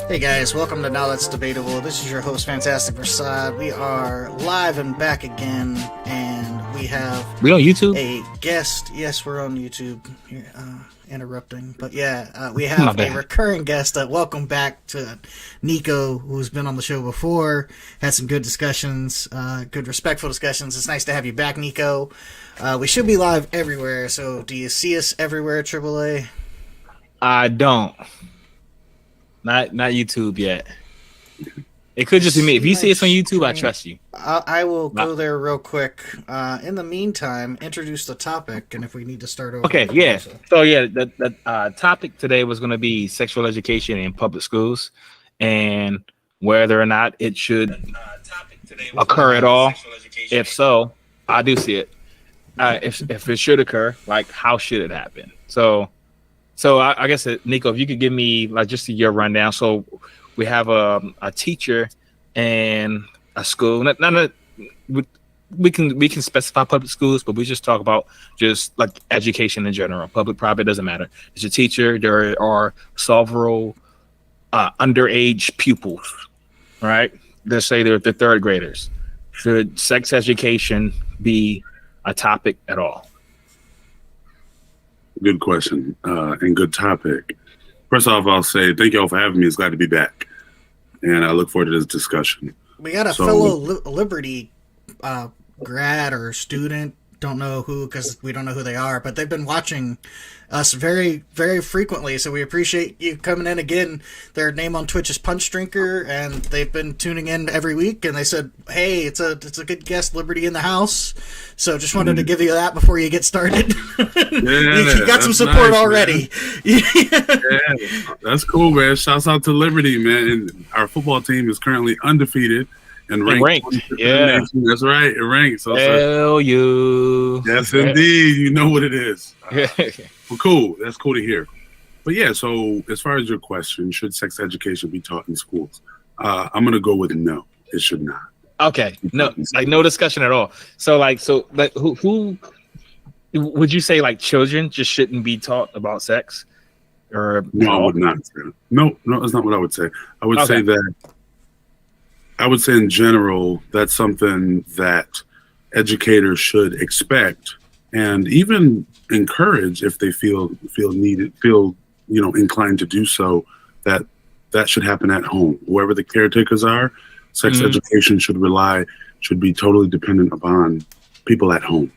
Hey guys, welcome to Now That's Debatable. This is your host, Fantastic Prasad. We are live and back again, and we have We on YouTube? a guest. Yes, we're on YouTube. Here, interrupting, but yeah, we My have a bad. recurring guest. Welcome back to Niko, who's been on the show before. Had some good discussions, good respectful discussions. It's nice to have you back, Niko. We should be live everywhere. So, do you see us everywhere, AAA? I don't. Not YouTube yet. It could just be me. If you see us on YouTube, I trust you. I will go there real quick. In the meantime, introduce the topic, and if we need to start over. Okay, yeah. So yeah, the topic today was going to be sexual education in public schools, and whether or not it should occur at all. If so, I do see it. If it should occur, like how should it happen? So I guess Niko, if you could give me like just your rundown. So we have a teacher and a school. We can specify public schools, but we just talk about just like education in general. Public, private, doesn't matter. There's a teacher. There are several underage pupils, right? Let's say they're the third graders. Should sex education be a topic at all? Good question and good topic. First off, I'll say thank you all for having me. It's glad to be back, and I look forward to this discussion. We got a fellow Liberty grad or student. Don't know who because we don't know who they are, but they've been watching us very, very frequently. So we appreciate you coming in again. Their name on Twitch is Punch Drinker, and they've been tuning in every week. And they said, "Hey, it's a good guest, Liberty in the house." So just wanted to give you that before you get started. You got some support nice, already. Yeah, that's cool, man. Shouts out to Liberty, man. And our football team is currently undefeated. And ranked. Yeah. That's right. It ranked. So, hell you. Yes, indeed. You know what it is. Well, cool. That's cool to hear. But yeah, so as far as your question, should sex education be taught in schools? I'm going to go with no. It should not. Okay. No, like no discussion at all. So who would you say like children just shouldn't be taught about sex? Or no, I would not say that. No, that's not what I would say. I would say that I would say in general, that's something that educators should expect and even encourage if they feel inclined to do so, that should happen at home. Whoever the caretakers are, sex education should be totally dependent upon people at home.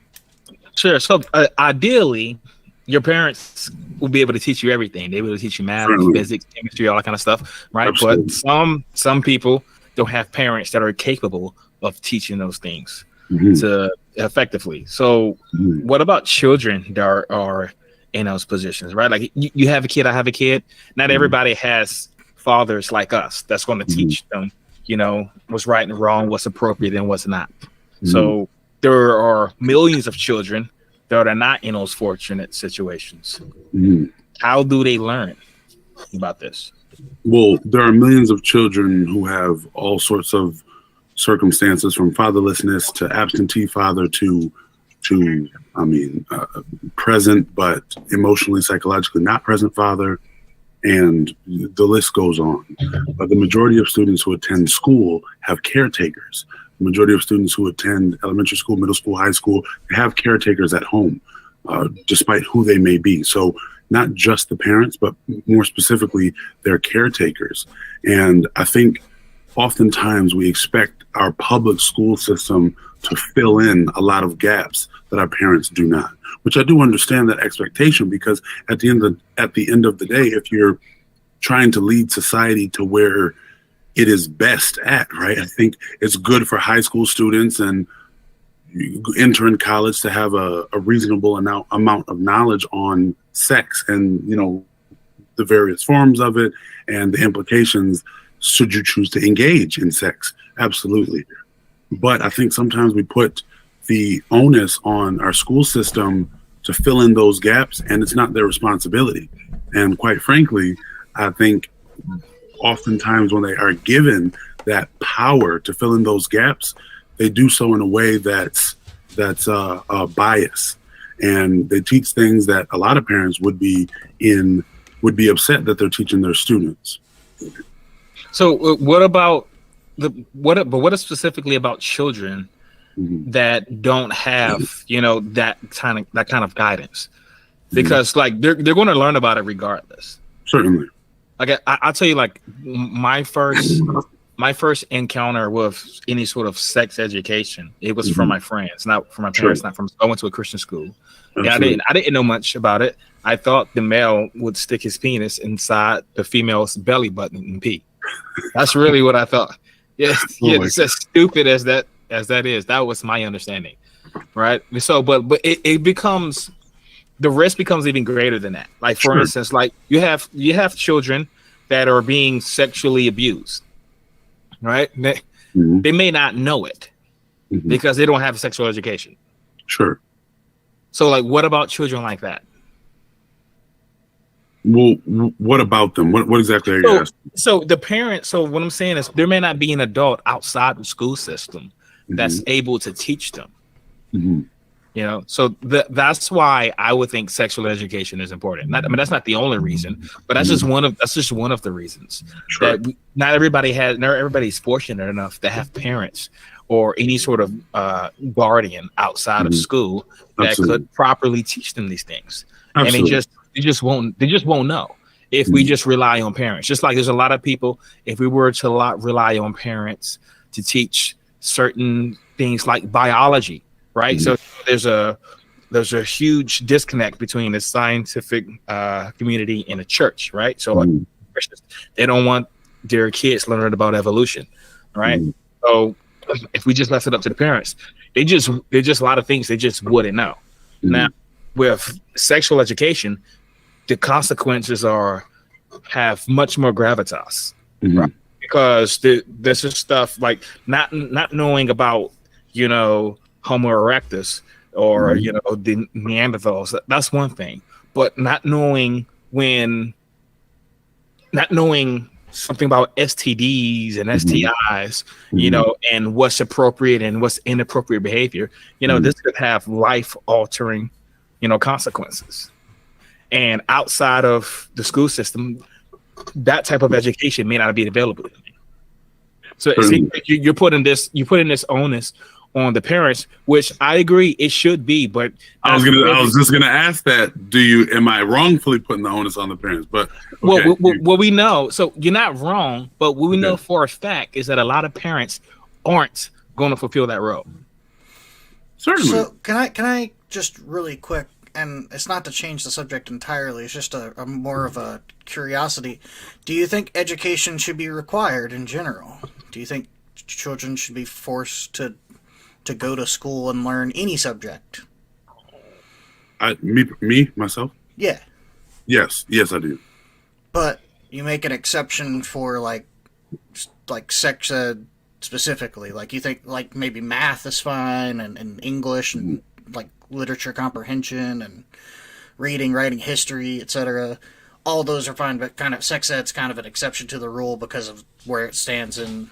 Sure. So ideally, your parents will be able to teach you everything. They will teach you math, physics, chemistry, all that kind of stuff, right? Absolutely. But some people don't have parents that are capable of teaching those things to effectively. So what about children that are in those positions, right? Like you have a kid, I have a kid. Not everybody has fathers like us that's going to teach them, what's right and wrong, what's appropriate and what's not. So there are millions of children that are not in those fortunate situations. How do they learn about this? Well, there are millions of children who have all sorts of circumstances, from fatherlessness to absentee father to present but emotionally, psychologically not present father, and the list goes on. But the majority of students who attend school have caretakers. The majority of students who attend elementary school, middle school, high school, have caretakers at home, despite who they may be. So not just the parents, but more specifically, their caretakers. And I think oftentimes we expect our public school system to fill in a lot of gaps that our parents do not, which I do understand that expectation, because at the end of the day, if you're trying to lead society to where it is best at, right? I think it's good for high school students and enter in college to have a reasonable amount of knowledge on sex and the various forms of it and the implications should you choose to engage in sex. Absolutely. But I think sometimes we put the onus on our school system to fill in those gaps, and it's not their responsibility. And quite frankly, I think oftentimes when they are given that power to fill in those gaps, they do so in a way that's bias, and they teach things that a lot of parents would be upset that they're teaching their students. So what about what is specifically about children that don't have, that kind of guidance? Because like they're going to learn about it regardless. Certainly. Like I'll tell you, like my first encounter with any sort of sex education, it was from my friends, not from my parents, not from. I went to a Christian school. Yeah, I didn't know much about it. I thought the male would stick his penis inside the female's belly button and pee. That's really what I thought. Yes, it's as stupid as that is. That was my understanding, right? So, but it becomes, the risk becomes even greater than that. Like for instance, like you have children that are being sexually abused, right? They may not know it because they don't have sexual education. Sure. So, like, what about children like that? Well, what about them? What exactly are you asking? So the parents. So what I'm saying is, there may not be an adult outside the school system that's able to teach them. So that's why I would think sexual education is important. That's not the only reason, but that's just one of the reasons that not everybody's fortunate enough to have parents or any sort of guardian outside of school that could properly teach them these things. Absolutely. And they just won't know if we just rely on parents. Just like there's a lot of people, if we were to rely on parents to teach certain things like biology, right? So there's a huge disconnect between the scientific community and the church, right? So like Christians, they don't want their kids learning about evolution, right? So if we just left it up to the parents, there's just a lot of things they just wouldn't know. Now, with sexual education, the consequences have much more gravitas, right? Because this is stuff like not knowing about Homo erectus or the Neanderthals. That's one thing, but not knowing something about STDs and STIs, and what's appropriate and what's inappropriate behavior, this could have life-altering, consequences. And outside of the school system, that type of education may not be available to me. So you're putting this onus on the parents, which I agree it should be, but I was just gonna ask that. Am I wrongfully putting the onus on the parents? But okay. Well, we know. So you're not wrong, but what we know for a fact is that a lot of parents aren't going to fulfill that role. Certainly. So can I just really quick, and it's not to change the subject entirely, it's just a more of a curiosity. Do you think education should be required in general? Do you think children should be forced to go to school and learn any subject? Myself? Yeah. Yes, I do. But you make an exception for like sex ed specifically. Like you think like maybe math is fine and English and like literature comprehension and reading, writing, history, etc. All those are fine, but kind of sex ed's kind of an exception to the rule because of where it stands in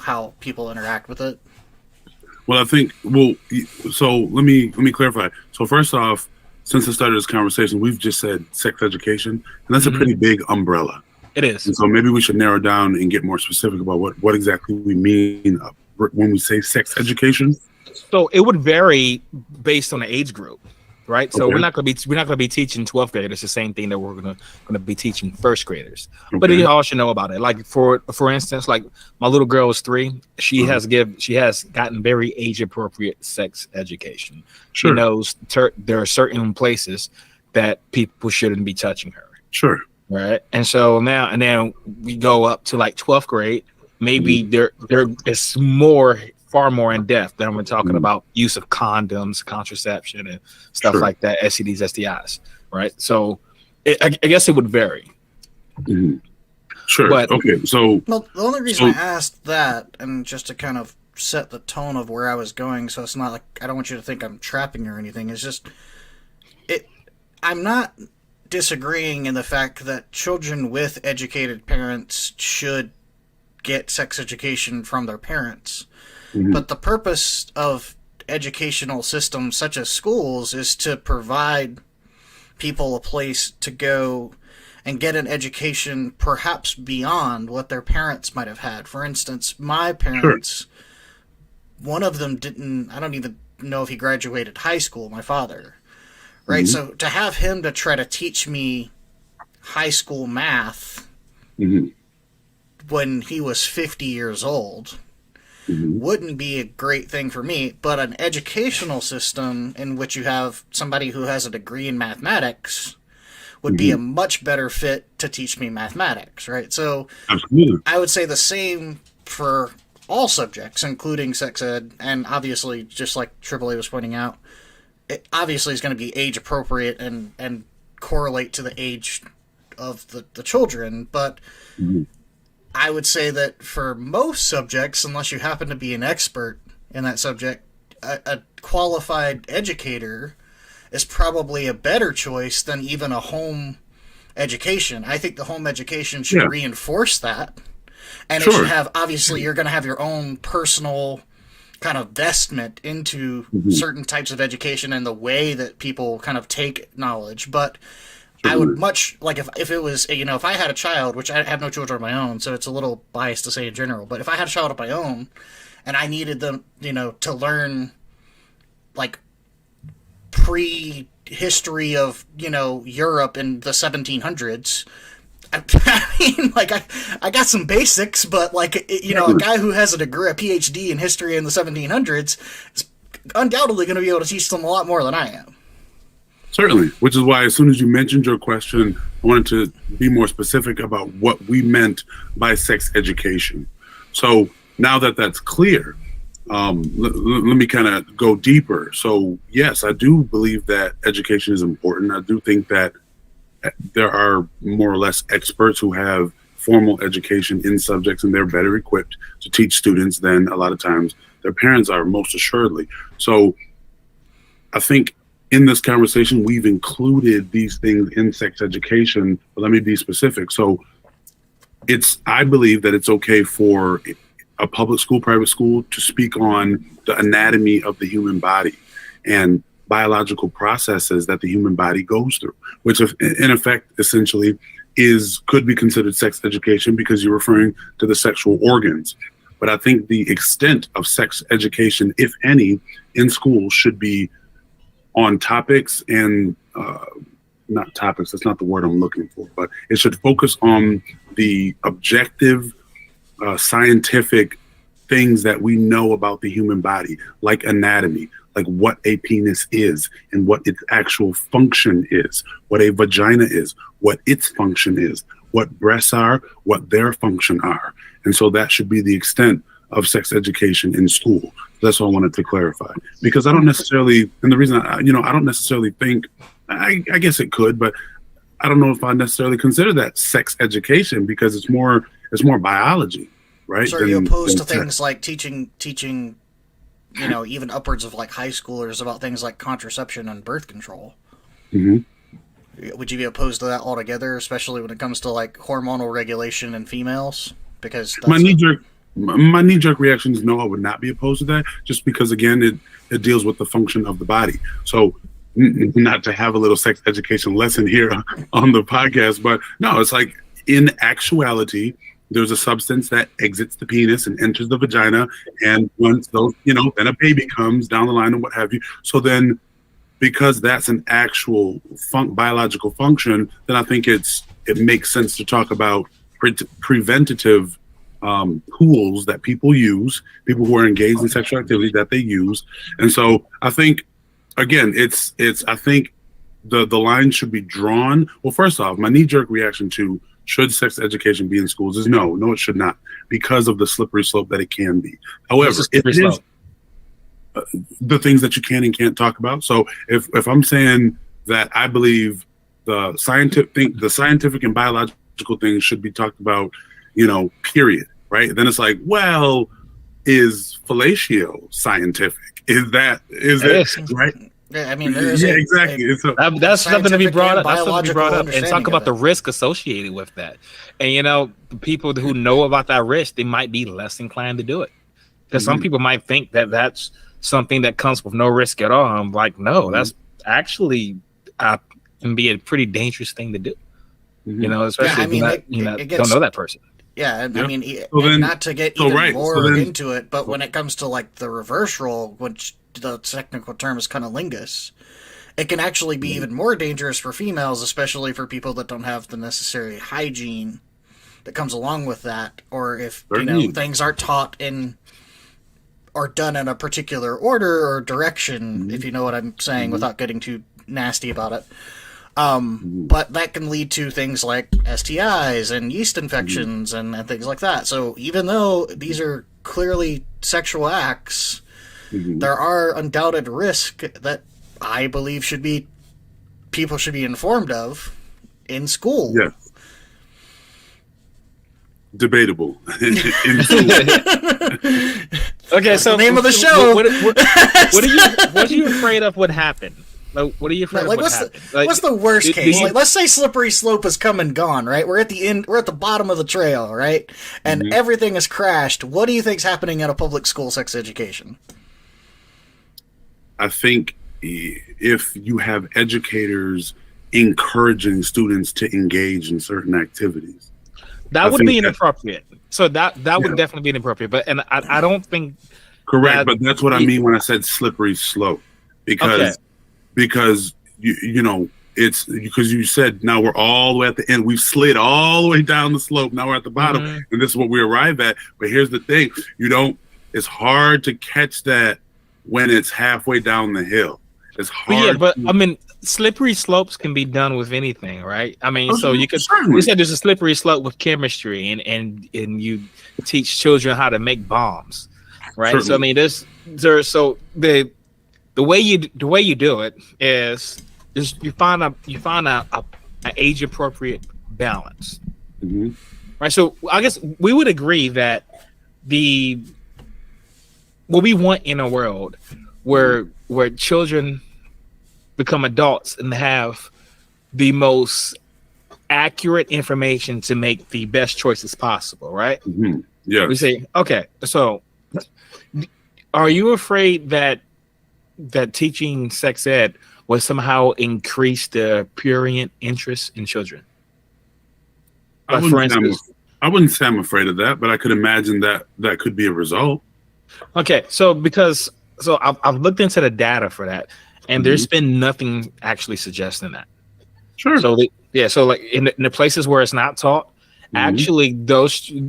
how people interact with it. Well, I think so let me clarify. So first off, since the start of this conversation, we've just said sex education, and that's a pretty big umbrella. It is. And so maybe we should narrow down and get more specific about what exactly we mean when we say sex education. So it would vary based on the age group, right? So we're not going to be teaching 12th graders the same thing that we're going to be teaching first graders. Okay. But you all should know about it. Like for instance, like my little girl is 3. She has gotten very age appropriate sex education. Sure. She knows there are certain places that people shouldn't be touching her. Sure. Right. And so now we go up to like 12th grade. Maybe it's far more in depth than we're talking about use of condoms, contraception, and stuff like that, STDs, STIs, right? So I guess it would vary. Sure. But, okay. So the only reason I asked that, and just to kind of set the tone of where I was going, so it's not like I don't want you to think I'm trapping or anything. It's just I'm not disagreeing in the fact that children with educated parents should get sex education from their parents. But the purpose of educational systems such as schools is to provide people a place to go and get an education perhaps beyond what their parents might have had. For instance, my parents, one of them didn't, I don't even know if he graduated high school, my father, right? So to have him to try to teach me high school math when he was 50 years old wouldn't be a great thing for me, but an educational system in which you have somebody who has a degree in mathematics would be a much better fit to teach me mathematics, right? So I would say the same for all subjects, including sex ed, and obviously, just like AAA was pointing out, it obviously is going to be age appropriate and correlate to the age of the children, but I would say that for most subjects, unless you happen to be an expert in that subject, a qualified educator is probably a better choice than even a home education. I think the home education should reinforce that. And it should have, obviously, you're going to have your own personal kind of vestment into certain types of education and the way that people kind of take knowledge. But I would much like if it was, if I had a child, which I have no children of my own, so it's a little biased to say in general, but if I had a child of my own and I needed them, to learn like pre-history of, Europe in the 1700s, I mean, like, I got some basics, but, like, a guy who has a degree, a PhD in history in the 1700s is undoubtedly going to be able to teach them a lot more than I am. Certainly, which is why as soon as you mentioned your question, I wanted to be more specific about what we meant by sex education. So now that that's clear, let me kind of go deeper. So yes, I do believe that education is important. I do think that there are more or less experts who have formal education in subjects, and they're better equipped to teach students than a lot of times their parents are, most assuredly. So I think in this conversation, we've included these things in sex education, but let me be specific. So I believe that it's okay for a public school, private school to speak on the anatomy of the human body and biological processes that the human body goes through, which in effect, essentially, could be considered sex education because you're referring to the sexual organs. But I think the extent of sex education, if any, in schools should be on topics and not topics, that's not the word I'm looking for, but it should focus on the objective scientific things that we know about the human body, like anatomy, like what a penis is and what its actual function is, what a vagina is, what its function is, what breasts are, what their function are. And so that should be the extent of sex education in school. That's all I wanted to clarify, because I don't necessarily, and the reason I don't necessarily think, I guess it could, but I don't know if I necessarily consider that sex education because it's more biology, right? So are you opposed to things like teaching, even upwards of like high schoolers about things like contraception and birth control? Would you be opposed to that altogether, especially when it comes to like hormonal regulation in females? Because that's my knee-jerk reaction is no, I would not be opposed to that, just because, again, it deals with the function of the body. So not to have a little sex education lesson here on the podcast, but no, it's like in actuality, there's a substance that exits the penis and enters the vagina. And once those, then a baby comes down the line and what have you. So then because that's an actual biological function, then I think it makes sense to talk about preventative tools that people use, people who are engaged in sexual activity that they use. And so I think, again, I think the line should be drawn. Well, first off, my knee-jerk reaction to should sex education be in schools is no, it should not, because of the slippery slope that it can be. However, it is the things that you can and can't talk about. So if I'm saying that I believe the scientific and biological things should be talked about, period, right? Then it's like, well, is fellatio scientific? Is it right? Yeah, I mean, there is exactly. That's something to be brought up. That's something to be brought up, and talk about the risk associated with that. And the people who know about that risk, they might be less inclined to do it, because some people might think that that's something that comes with no risk at all. I'm like, no, that's actually can be a pretty dangerous thing to do. You know, especially if you don't know that person. Yeah, and I mean, So then, not to get even more into it, but when it comes to like the reverse role, which the technical term is cunnilingus, it can actually be even more dangerous for females, especially for people that don't have the necessary hygiene that comes along with that, or if things aren't taught in or done in a particular order or direction, if you know what I'm saying, without getting too nasty about it. But that can lead to things like STIs and yeast infections and things like that. So even though these are clearly sexual acts, there are undoubted risks that I believe people should be informed of in school. Yeah. Debatable. In school. Okay, so the name of the show. What are you afraid of would happen? Like, what are you afraid of? What's the worst case? Like, let's say slippery slope has come and gone, right? We're at the end. We're at the bottom of the trail, right? And everything has crashed. What do you think's happening at a public school sex education? I think if you have educators encouraging students to engage in certain activities, that would be inappropriate. So that would definitely be inappropriate. But I don't think correct. But that's what I mean when I said slippery slope, because you know it's because you said now we're all the way at the end. We've slid all the way down the slope. Now we're at the bottom, and this is what we arrive at. But here's the thing: it's hard to catch that when it's halfway down the hill. It's hard. But I mean, slippery slopes can be done with anything, right? I mean, so you said there's a slippery slope with chemistry, and you teach children how to make bombs, right? Certainly. So I mean, the way you do it is just you find a age appropriate balance, right? So I guess we would agree that what we want in a world where children become adults and have the most accurate information to make the best choices possible, right? Yeah. We say, okay, so are you afraid that teaching sex ed will somehow increase the prurient interest in children? I wouldn't say I'm afraid of that, but I could imagine that could be a result. Okay, so I've looked into the data for that, and there's been nothing actually suggesting that. Sure. So like in the places where it's not taught, actually those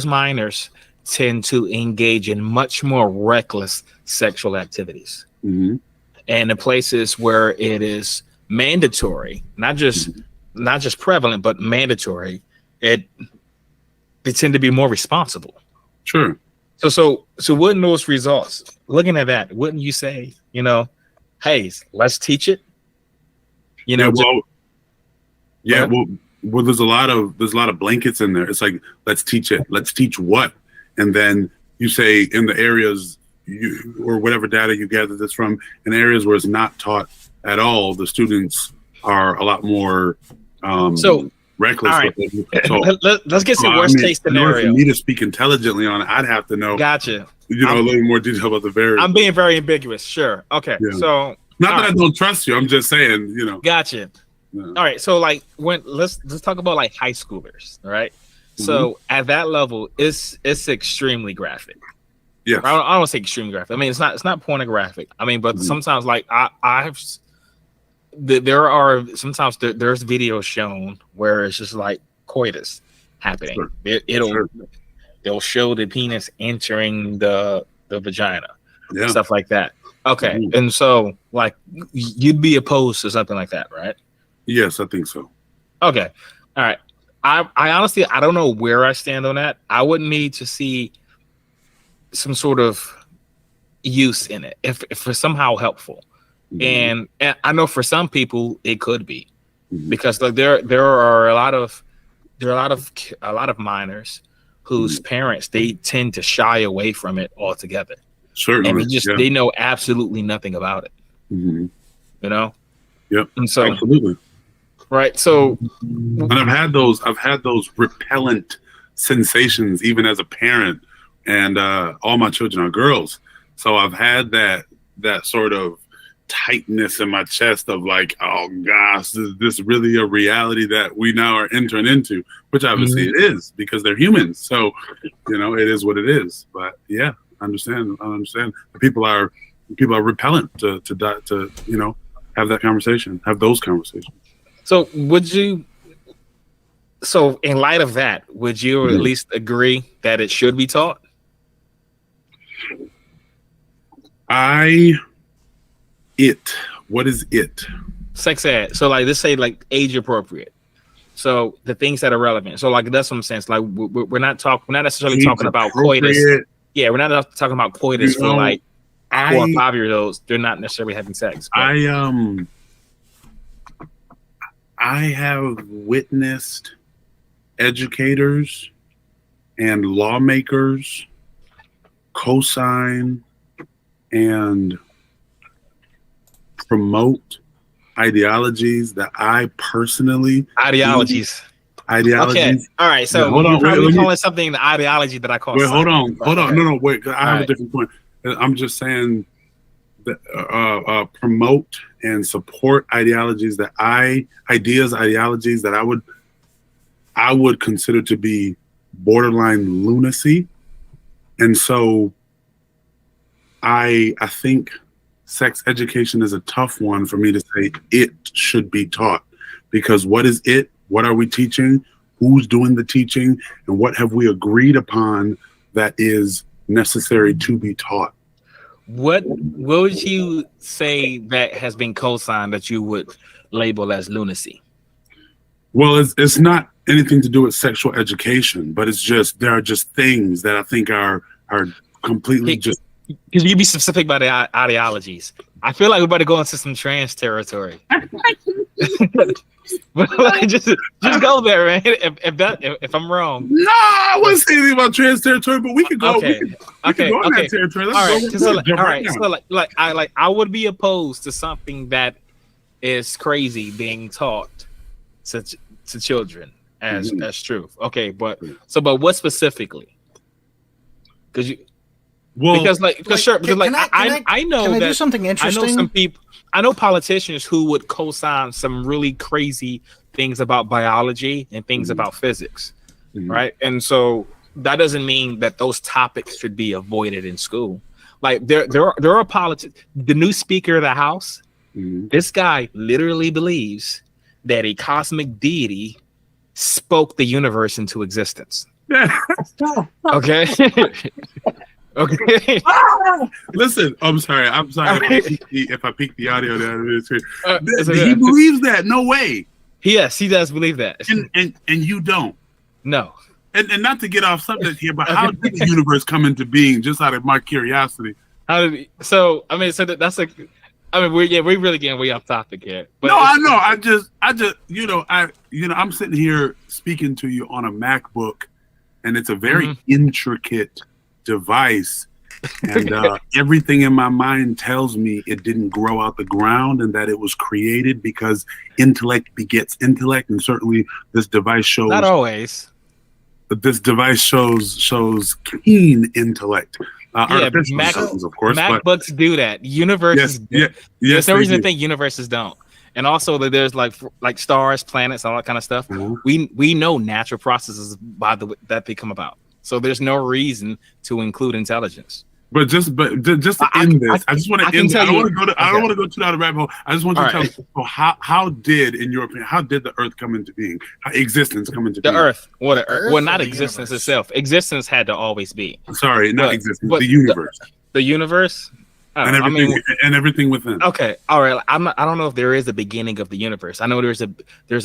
minors tend to engage in much more reckless sexual activities. And in places where it is mandatory, not just prevalent, but mandatory, they tend to be more responsible. Sure. So wouldn't those results, looking at that, wouldn't you say, hey, let's teach it? Well, there's a lot of blankets in there. It's like, let's teach it. Let's teach what? And then you say in the areas or whatever data you gather this from, in areas where it's not taught at all, the students are a lot more reckless. All right. Let's get some worst case scenario. In order for me to speak intelligently on it, I'd have to know. Gotcha. A little more detail about the variables. I'm being very ambiguous. Sure. Okay. Yeah. So not that I don't trust you. I'm just saying. Gotcha. Yeah. All right. So like let's talk about like high schoolers. All right. So at that level, it's extremely graphic. Yeah. I don't want to say extremely graphic. I mean, it's not pornographic. I mean, but sometimes like there's videos shown where it's just like coitus happening. Sure. They'll show the penis entering the vagina, stuff like that. Okay, and so like you'd be opposed to something like that, right? Yes, I think so. Okay, all right. I honestly I don't know where I stand on that. I would need to see some sort of use in it if it's somehow helpful. And I know for some people it could be because like there are a lot of minors whose parents, they tend to shy away from it altogether. Certainly, and they know absolutely nothing about it. Yep. And so absolutely right. So and I've had those repellent sensations even as a parent, and all my children are girls, so I've had that sort of tightness in my chest of like, oh gosh, is this really a reality that we now are entering into? Which obviously it is, because they're humans. So, it is what it is. But yeah, I understand. People are repellent to have that conversation, have those conversations. So so in light of that, would you at least agree that it should be taught? What is it? Sex ed. So like, let's say like age appropriate. So the things that are relevant. So like, that's what I'm saying. It's like we're not necessarily talking about coitus. Yeah, we're not talking about coitus for like 4 or 5 year olds. They're not necessarily having sex. But. I have witnessed educators and lawmakers co-sign and promote ideologies that I personally ideologies. Okay, all right. So you're probably calling something the ideology that I call. Wait, hold on. No, wait. I have a different point. I'm just saying that promote and support ideologies that ideologies that I would consider to be borderline lunacy, and so I think sex education is a tough one for me to say it should be taught, because what is it? What are we teaching? Who's doing the teaching? And what have we agreed upon that is necessary to be taught? What would you say that has been co-signed that you would label as lunacy? Well, it's not anything to do with sexual education, but it's just there are just things that I think are completely just. Because you be specific about the ideologies. I feel like we're about to go into some trans territory. But like, just go there, man. If I'm wrong. No, I wasn't saying anything about trans territory, but we could go. Okay. We could go in that territory. I would be opposed to something that is crazy being taught to children as truth. Okay, but what specifically? Because I know can I that do something interesting? I know some people. I know politicians who would co-sign some really crazy things about biology and things about physics, right? And so that doesn't mean that those topics should be avoided in school. Like there are politics. The new Speaker of the House, this guy literally believes that a cosmic deity spoke the universe into existence. Okay. Okay. Listen, I'm sorry. If I peek the audio down. He believes that. No way. Yes, he does believe that. And you don't. No. And not to get off subject here, but how did the universe come into being? Just out of my curiosity. We're really getting way off topic here. But no, I know. I just I'm sitting here speaking to you on a MacBook, and it's a very intricate device, and everything in my mind tells me it didn't grow out the ground and that it was created because intellect begets intellect, and certainly this device shows not always. But this device shows keen intellect. MacBooks, of course, MacBooks do that. Universes, yes, there's no reason to think universes don't. And also that there's like stars, planets, all that kind of stuff. We know natural processes that they come about. So there's no reason to include intelligence. But just to end this, I just want to end it. I don't want to go too down the rabbit hole. I just want you to tell me, so how did, in your opinion, how did the Earth come into being? Existence come into being? The Earth. Well, not existence itself. Existence had to always be. Sorry, not existence. The universe. The universe. And everything within. Okay, all right. I don't know if there is a beginning of the universe. I know there's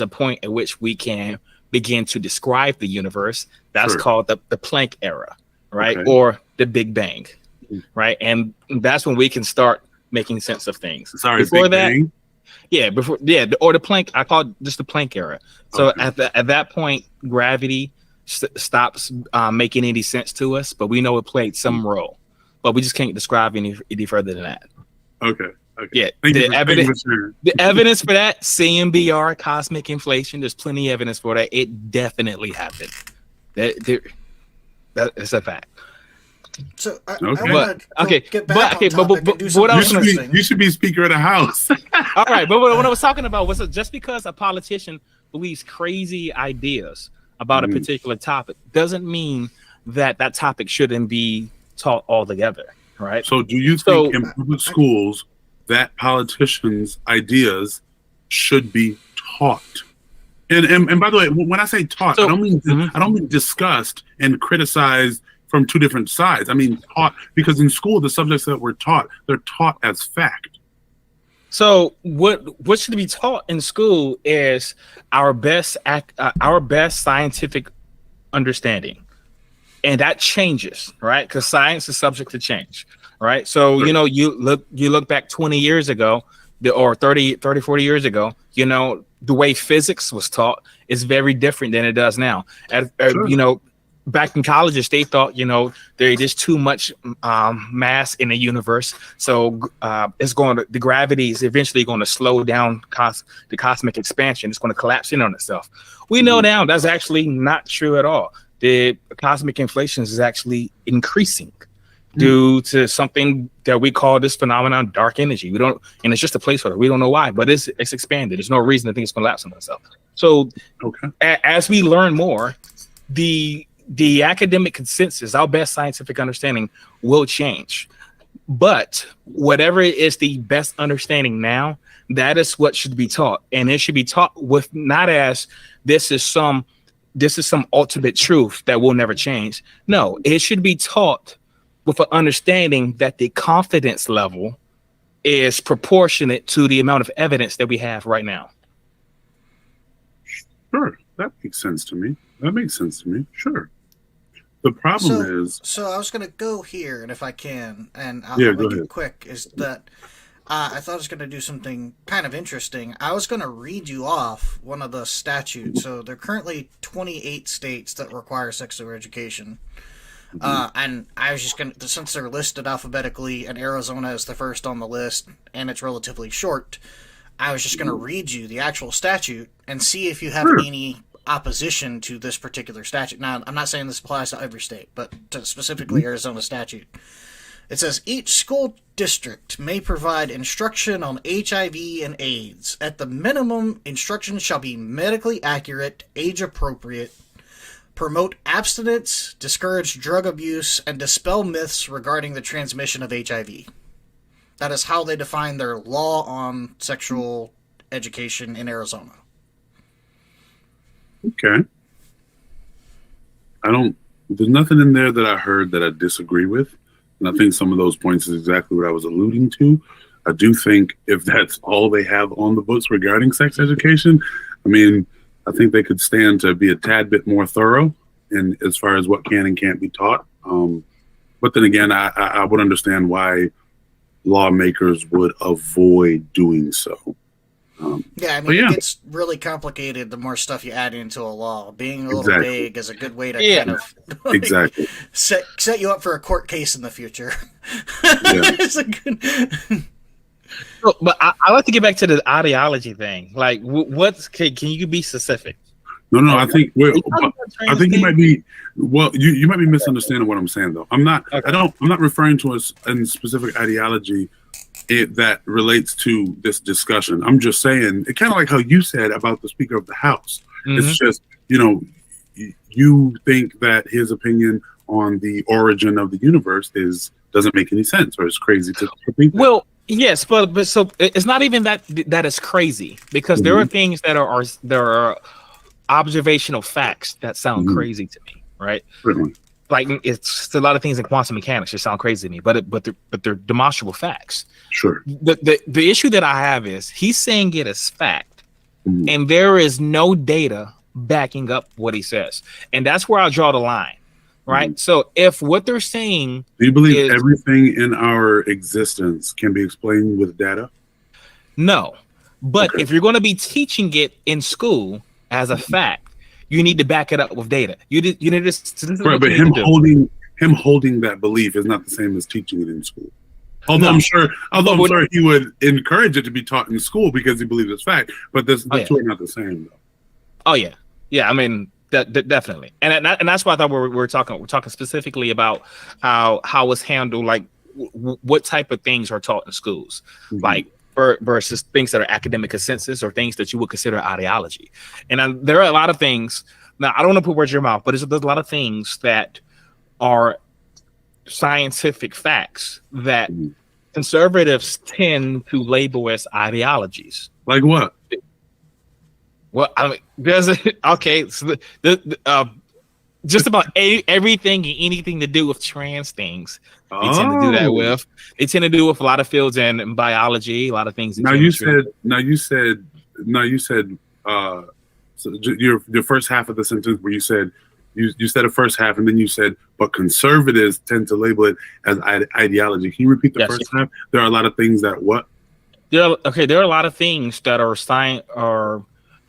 a point at which we can begin to describe the universe. That's called the Planck era, right? Okay. Or the Big Bang, right? And that's when we can start making sense of things. Sorry, before Big that, Bang? Or the Planck. I call it just the Planck era. So at that point, gravity stops making any sense to us, but we know it played some role, but we just can't describe any further than that. Okay. Yeah, the evidence for that, CMBR, cosmic inflation, there's plenty of evidence for that. It definitely happened. That's a fact. So I Okay. want to get back on but topic and do what something I was gonna interesting. You should be Speaker of the House. All right, but what I was talking about was just because a politician believes crazy ideas about a particular topic doesn't mean that that topic shouldn't be taught altogether, right? So do you think in public schools that politicians' ideas should be taught? And by the way, when I say taught, I don't mean discussed and criticized from two different sides. I mean taught, because in school the subjects that were taught, they're taught as fact. So what should be taught in school is our best scientific understanding, and that changes, right? Because science is subject to change, right? So you know, you look back 20 years ago, or 30, 40 years ago, you know, the way physics was taught is very different than it does now. You know, back in colleges, they thought, you know, there is too much mass in the universe, so the gravity is eventually going to slow down the cosmic expansion. It's going to collapse in on itself. We know now that's actually not true at all. The cosmic inflation is actually increasing due to something that we call this phenomenon dark energy. We don't, and it's just a placeholder. We don't know why, but it's expanded. There's no reason to think it's going to collapse on itself. So as we learn more, the academic consensus, our best scientific understanding, will change. But whatever is the best understanding now, that is what should be taught, and it should be taught with not as this is some ultimate truth that will never change. No, it should be taught with an understanding that the confidence level is proportionate to the amount of evidence that we have right now. Sure, that makes sense to me. Sure. The problem is... So I was going to go here, and if I can, and I'll make it quick, is that I thought I was going to do something kind of interesting. I was going to read you off one of the statutes. So there are currently 28 states that require sex education. And I was just going to, since they're listed alphabetically, and Arizona is the first on the list, and it's relatively short, I was just going to read you the actual statute and see if you have any opposition to this particular statute. Now, I'm not saying this applies to every state, but to specifically Arizona statute. It says, each school district may provide instruction on HIV and AIDS. At the minimum, instruction shall be medically accurate, age-appropriate, promote abstinence, discourage drug abuse, and dispel myths regarding the transmission of HIV. That is how they define their law on sexual education in Arizona. Okay. There's nothing in there that I heard that I disagree with. And I think some of those points is exactly what I was alluding to. I do think if that's all they have on the books regarding sex education, I mean, I think they could stand to be a tad bit more thorough in as far as what can and can't be taught. But then again, I would understand why lawmakers would avoid doing so. It gets really complicated the more stuff you add into a law. Being a little vague is a good way to kind of set you up for a court case in the future. It's a good... But I like to get back to the ideology thing. Like, can you be specific? No. I think you might be. Well, you might be misunderstanding what I'm saying, though. I'm not. Okay. I'm not referring to a specific ideology that relates to this discussion. I'm just saying, it kind of like how you said about the Speaker of the House. It's just, you know, you think that his opinion on the origin of the universe doesn't make any sense, or is crazy to think that. Well, yes, but so it's not even that is crazy, because there are things that are observational facts that sound crazy to me, right? Certainly. Like, it's a lot of things in quantum mechanics that sound crazy to me, but they're demonstrable facts. Sure. The issue that I have is he's saying it as fact, and there is no data backing up what he says, and that's where I draw the line, right? So if what they're saying, do you believe everything in our existence can be explained with data? No, but if you're going to be teaching it in school as a fact, you need to back it up with data. You need to. Right, but him holding that belief is not the same as teaching it in school. Although I'm sure he would encourage it to be taught in school because he believes it's fact. But the two are not the same, though. Oh yeah. I mean, Definitely, and that's why I thought we're talking specifically about how it's handled, like what type of things are taught in schools, like versus things that are academic consensus or things that you would consider ideology. And there are a lot of things. Now, I don't want to put words in your mouth, but there's a lot of things that are scientific facts that conservatives tend to label as ideologies. Like what? Well, I mean, there's okay. So just about everything and anything to do with trans things, they tend to do that with. They tend to do with a lot of fields in biology, a lot of things. Now you said. So your first half of the sentence where you said you said the first half and then you said, but conservatives tend to label it as ideology. Can you repeat the first half? There are a lot of things that what? There are a lot of things that are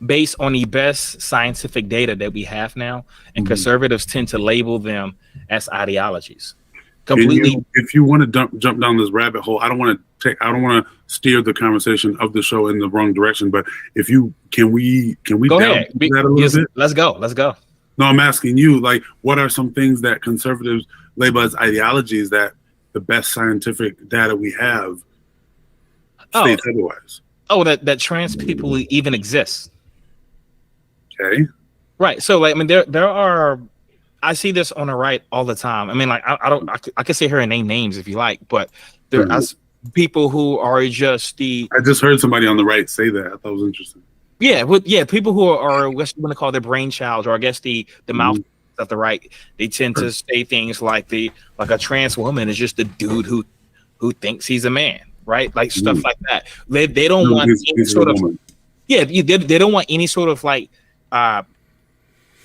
based on the best scientific data that we have now, and conservatives tend to label them as ideologies. Completely. If you want to jump down this rabbit hole, I don't want to steer the conversation of the show in the wrong direction. But if you can we go ahead. That a little bit? Let's go. No, I'm asking you, like, what are some things that conservatives label as ideologies that the best scientific data we have states otherwise? Oh, that trans people even exist. Okay. Right. So, like, I mean, there are. I see this on the right all the time. I mean, like, I can sit here and name names if you like, but there are people who are just the. I just heard somebody on the right say that. I thought it was interesting. Yeah, people who are what you want to call their brainchild, or I guess the mouth of the right. They tend to say things like a trans woman is just a dude who thinks he's a man, right? Like stuff like that. They don't want any sort of they don't want any sort of like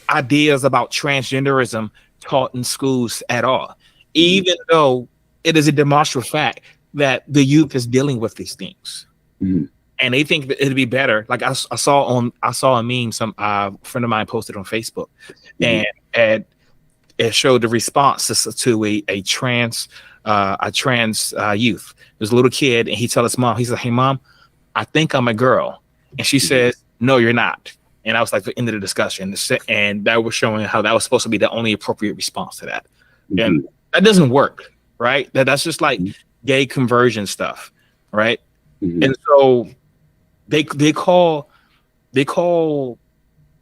ideas about transgenderism taught in schools at all, even though it is a demonstrable fact that the youth is dealing with these things. And they think that it'd be better. Like I saw a meme some friend of mine posted on Facebook, and it showed the response to a trans youth. There's a little kid, and he tells his mom, he's like, "Hey mom, I think I'm a girl," and she says, "No, you're not." And I was like, the end of the discussion, and that was showing how that was supposed to be the only appropriate response to that, and that doesn't work, right? That's just like gay conversion stuff, right? And so they call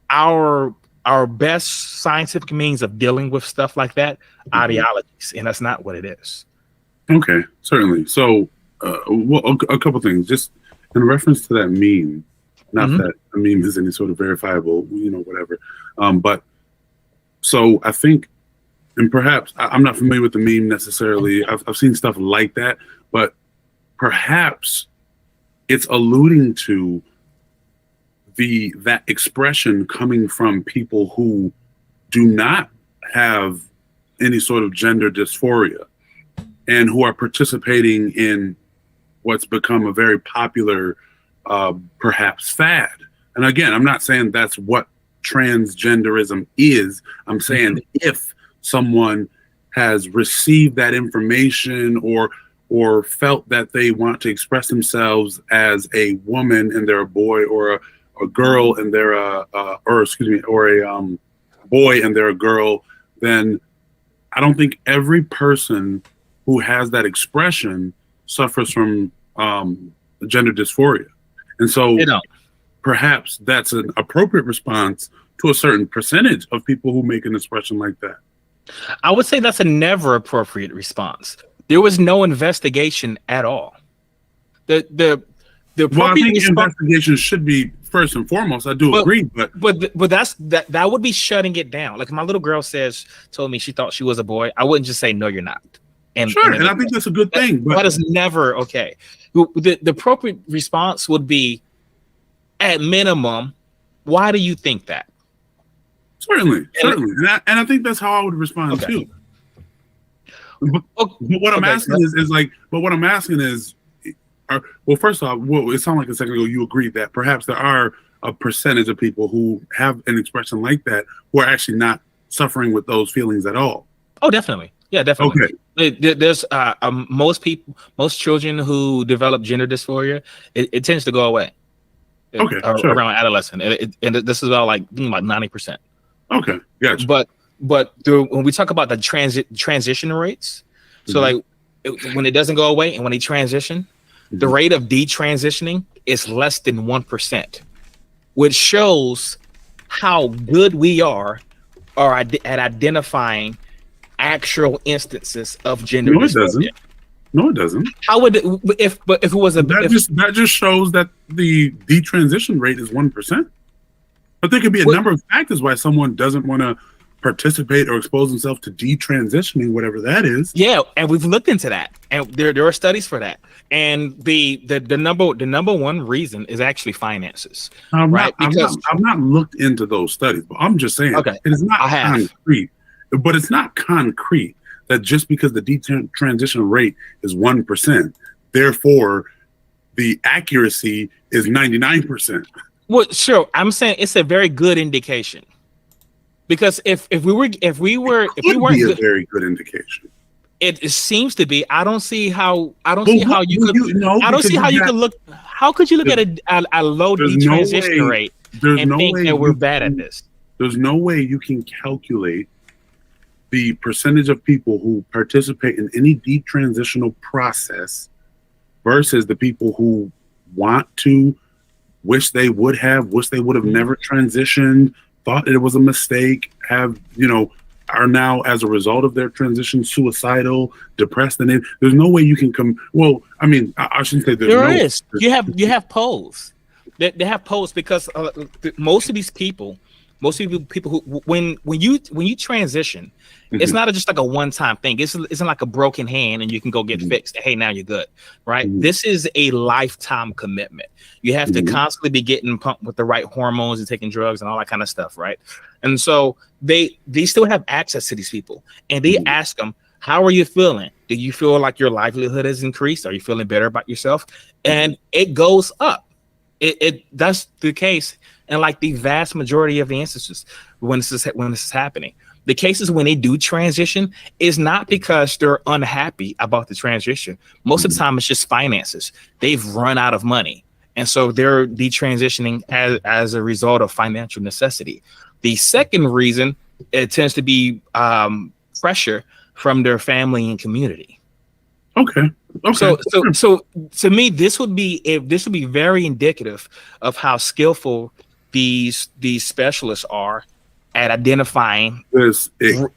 our best scientific means of dealing with stuff like that ideologies, and that's not what it is. Okay, certainly. So, a couple things, just in reference to that meme. Not that a meme is any sort of verifiable, whatever. But so I think, and perhaps I'm not familiar with the meme necessarily. I've seen stuff like that, but perhaps it's alluding to that expression coming from people who do not have any sort of gender dysphoria and who are participating in what's become a very popular perhaps fad. And again, I'm not saying that's what transgenderism is. I'm saying if someone has received that information or felt that they want to express themselves as a woman and they're a boy, or a girl and they're a boy and they're a girl, then I don't think every person who has that expression suffers from gender dysphoria. And so perhaps that's an appropriate response to a certain percentage of people who make an expression like that. I would say that's a never appropriate response. There was no investigation at all. The appropriate investigation should be first and foremost. I do agree, but that would be shutting it down. Like my little girl told me she thought she was a boy. I wouldn't just say no, you're not. And I think that's a good thing. But that is never okay. The appropriate response would be, at minimum, why do you think that? Certainly, and I think that's how I would respond too. But what I'm asking is, well, first off, it sounded like a second ago you agreed that perhaps there are a percentage of people who have an expression like that who are actually not suffering with those feelings at all. Oh, definitely. Yeah, definitely. Okay. There's most children who develop gender dysphoria, it tends to go away. Okay, sure. Around adolescent, and this is about 90%. Okay, gotcha. But when we talk about the transition rates, so like when it doesn't go away and when they transition, the rate of detransitioning is less than 1%, which shows how good we are at identifying actual instances of gender No, it dysphoria. doesn't. No, it doesn't. How would if it was a that just shows that the detransition rate is 1%. But there could be a number of factors why someone doesn't want to participate or expose themselves to detransitioning, whatever that is. Yeah, and we've looked into that, and there are studies for that. And the number one reason is actually finances, right? I've not looked into those studies, but I'm just saying it is not concrete. But it's not concrete that just because the detransition rate is 1%, therefore the accuracy is 99%. Well, sure. I'm saying it's a very good indication, because if we weren't a very good indication. It seems to be. I don't see how you could look. How could you look at a low detransition rate and think that we're bad at this? There's no way you can calculate the percentage of people who participate in any detransitional process versus the people who want to, wish they would have never transitioned, thought it was a mistake, are now, as a result of their transition, suicidal, depressed, and there's no way you can come. Well, I mean, I shouldn't say there is. You have polls. They have polls because most of these people who when you transition, it's not just like a one-time thing. It's like a broken hand and you can go get fixed. Hey, now you're good, right? This is a lifetime commitment. You have to constantly be getting pumped with the right hormones and taking drugs and all that kind of stuff, right? And so they still have access to these people, and they ask them, how are you feeling? Do you feel like your livelihood has increased? Are you feeling better about yourself? And it goes up. That's the case. And like the vast majority of the instances when this is happening, the cases when they do transition is not because they're unhappy about the transition. Most of the time, it's just finances. They've run out of money, and so they're detransitioning as a result of financial necessity. The second reason, it tends to be pressure from their family and community. Okay. So to me, this would be very indicative of how skillful these specialists are at identifying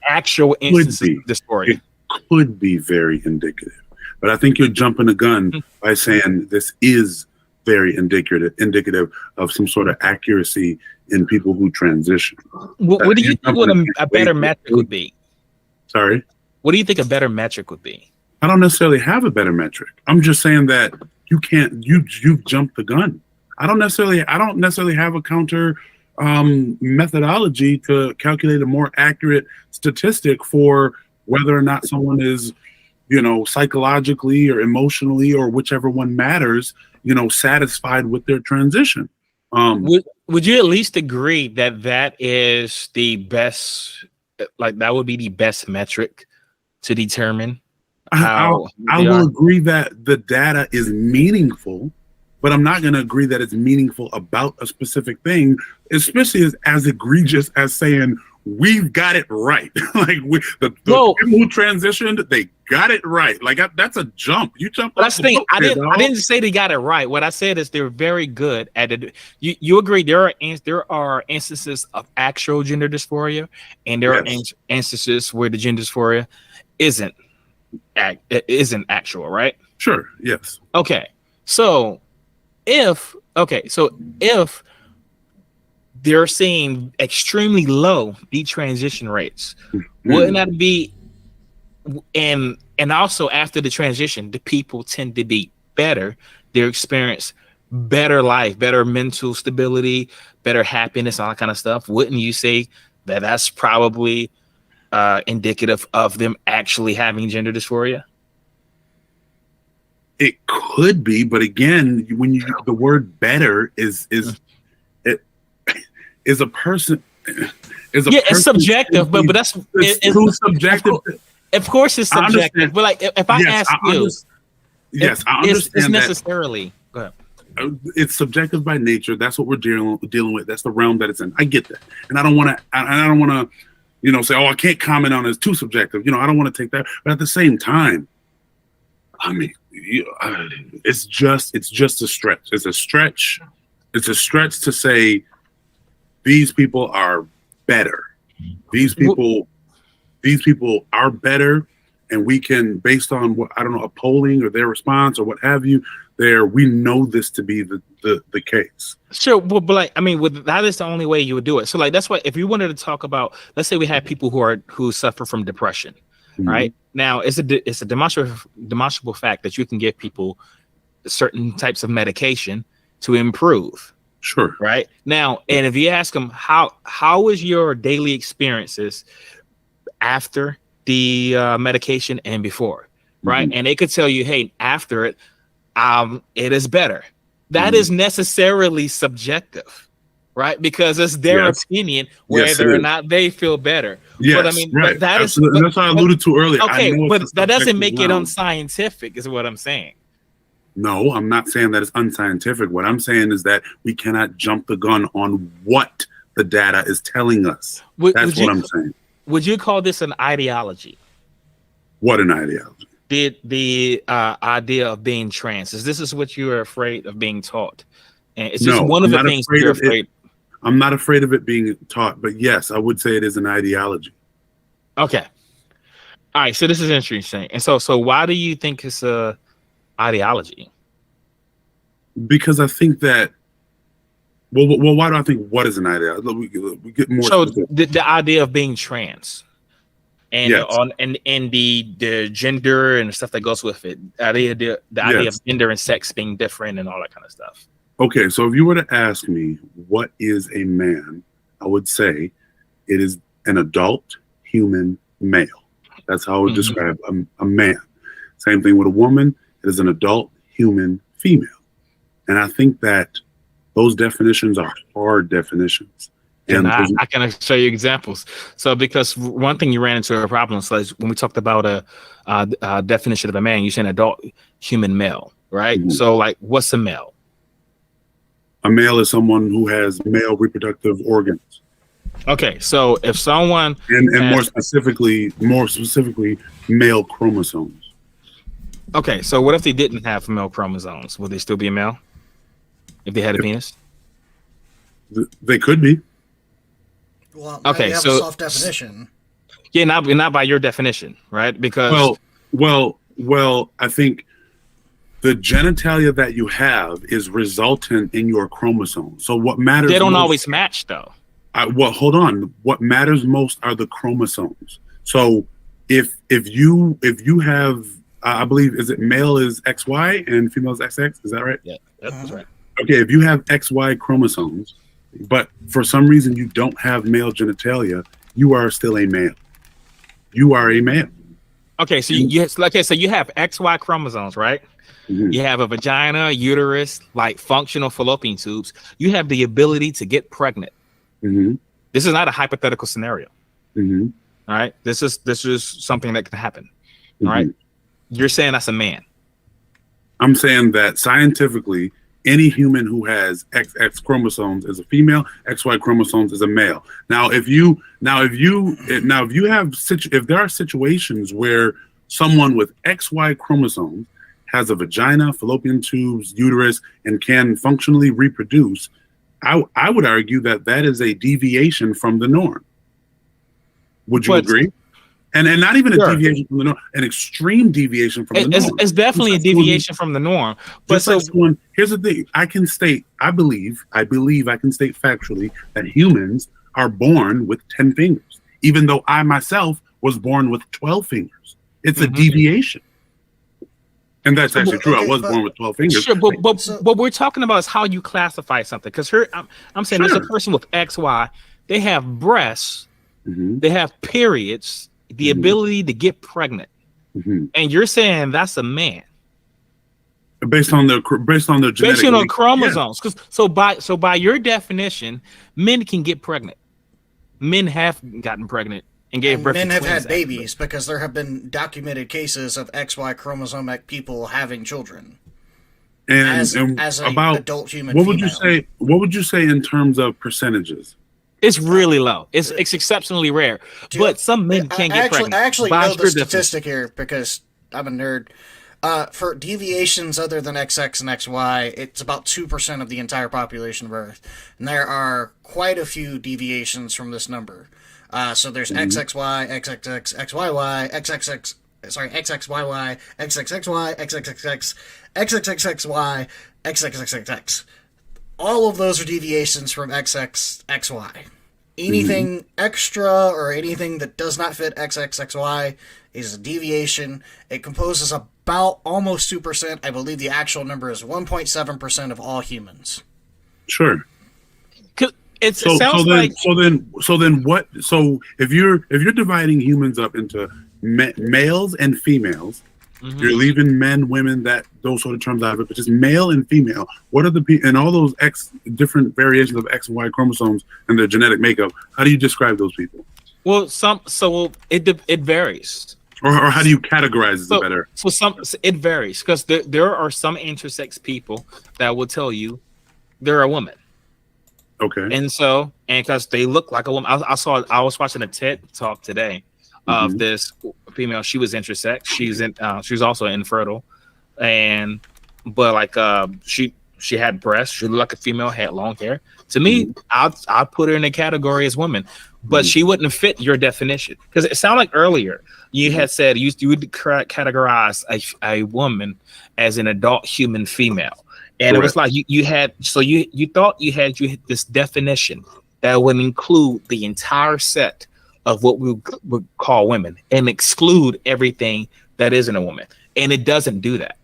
actual instances of dysphoria. It could be very indicative, but I think you're jumping the gun by saying this is very indicative of some sort of accuracy in people who transition. What do you think a better metric would be? Sorry? What do you think a better metric would be? I don't necessarily have a better metric. I'm just saying that you've jumped the gun. I don't necessarily have a counter methodology to calculate a more accurate statistic for whether or not someone is, psychologically or emotionally or whichever one matters, satisfied with their transition. Would you at least agree that is the best, like that would be the best metric to determine how I will agree that the data is meaningful, but I'm not going to agree that it's meaningful about a specific thing, especially as egregious as saying we've got it right. Like the people who transitioned, they got it right. Like that's a jump. You jumped. That's the thing. I didn't say they got it right. What I said is they're very good at it. You agree there are instances of actual gender dysphoria, and there are instances where the gender dysphoria isn't actual, right? Sure. Yes. Okay. So if they're seeing extremely low detransition rates, wouldn't that be? And also after the transition, the people tend to be better. They experience better life, better mental stability, better happiness, all that kind of stuff. Wouldn't you say that that's probably indicative of them actually having gender dysphoria? It could be, but again, when the word "better" is a person. It's subjective, but that's it's subjective. Of course, it's subjective. But like, if I ask you, I understand it's necessarily. Go ahead. it's subjective by nature. That's what we're dealing with. That's the realm that it's in. I get that, and I don't want to, say, oh, I can't comment on it. It's too subjective. I don't want to take that. But at the same time, I mean, it's just a stretch. It's a stretch. It's a stretch to say these people are better. These people are better, and we can, based on a polling or their response or what have you, we know this to be the case. Sure, but that is the only way you would do it. So that's why if you wanted to talk about, let's say we have people who suffer from depression, right? Now it's a demonstrable fact that you can give people certain types of medication to improve. Sure. Right now, and if you ask them how is your daily experiences after the medication and before, right? And they could tell you, hey, after it, it is better. That is necessarily subjective, right? Because it's their opinion whether or not they feel better. Yes, but I mean, right. That absolutely. That's what I alluded to earlier. Okay, but that doesn't make it unscientific, is what I'm saying. No, I'm not saying that it's unscientific. What I'm saying is that we cannot jump the gun on what the data is telling us. That's what I'm saying. Would you call this an ideology? What an ideology? The idea of being trans. This is what you are afraid of being taught. And it's just one of the things you're afraid. I'm not afraid of it being taught, but yes, I would say it is an ideology. Okay. All right. So this is interesting. And so why do you think it's a ideology? Because I think that why do I think what is an ideology? We get more. So the idea of being trans and yes. and the gender and stuff that goes with it. The idea yes. of gender and sex being different and all that kind of stuff. Okay, so if you were to ask me what is a man, I would say it is an adult human male. That's how I would describe a man. Same thing with a woman. It is an adult human female. And I think that those definitions are hard definitions. And I can show you examples. So because one thing you ran into a problem, so when we talked about a definition of a man, you said adult human male, right? Mm-hmm. So what's a male? A male is someone who has male reproductive organs. Okay, so if someone and more specifically, male chromosomes. Okay, so what if they didn't have male chromosomes? Would they still be a male if they had a penis? They could be. Well, okay, you have a soft definition. Yeah, not by your definition, right? Because well, I think the genitalia that you have is resultant in your chromosomes. So what matters? They don't always match, though. Well, hold on. What matters most are the chromosomes. So if you have, I believe, is it male is XY and female is XX? Is that right? Yeah, that's right. Okay, if you have XY chromosomes, but for some reason you don't have male genitalia, you are still a male. You are a male. Okay, so you have XY chromosomes, right? Mm-hmm. You have a vagina, uterus, functional fallopian tubes. You have the ability to get pregnant. Mm-hmm. This is not a hypothetical scenario. Mm-hmm. All right, this is something that can happen. All right, you're saying that's a man. I'm saying that scientifically, any human who has XX chromosomes is a female, XY chromosomes is a male. Now, if there are situations where someone with XY chromosomes has a vagina, fallopian tubes, uterus, and can functionally reproduce, I would argue that is a deviation from the norm. Would you agree? And not even a deviation from the norm, an extreme deviation from the norm. It's definitely a deviation from the norm. But here's the thing: I believe I can state factually that humans are born with 10 fingers, even though I myself was born with 12 fingers. It's a deviation. And that's actually true. I was born with 12 fingers. Sure, but what we're talking about is how you classify something. Because here, I'm saying there's a person with XY. They have breasts. Mm-hmm. They have periods. The ability to get pregnant. Mm-hmm. And you're saying that's a man. Based on their genetic. Based on chromosomes. Yeah. So by your definition, men can get pregnant. Men have gotten pregnant. And men have had babies because there have been documented cases of XY chromosomic people having children. as a about adult human. What female. would you say? What would you say in terms of percentages? It's really low. It's exceptionally rare. Dude, but some men can get pregnant. I actually by know the sheer definition. statistic here because I'm a nerd. For deviations other than XX and XY, it's about 2% of the entire population of Earth. And there are quite a few deviations from this number. So there's XXY, XXX, XYY, XXX, sorry, XXYY, XXXY, XXXX, XXXXY, XXXX. All of those are deviations from XXXY. Anything extra or anything that does not fit XXXY is a deviation. It composes about almost 2%. I believe the actual number is 1.7% of all humans. Sure. It sounds like so then what? So if you're dividing humans up into males and females, you're leaving men, women, those sort of terms out of it, but just male and female. What are and all those different variations of X and Y chromosomes and their genetic makeup? How do you describe those people? Well, it varies. Or how do you categorize it better? It varies because there are some intersex people that will tell you they're a woman. Okay. And because they look like a woman. I was watching a TED talk today of this female. She was intersex. She was also infertile, but she had breasts. She looked like a female, had long hair. To me, I'd put her in the category as woman, but she wouldn't fit your definition because it sounded like earlier you had said you would categorize a woman as an adult human female, and Correct. It was like you thought you had this definition that would include the entire set of what we would call women and exclude everything that isn't a woman, and it doesn't do that.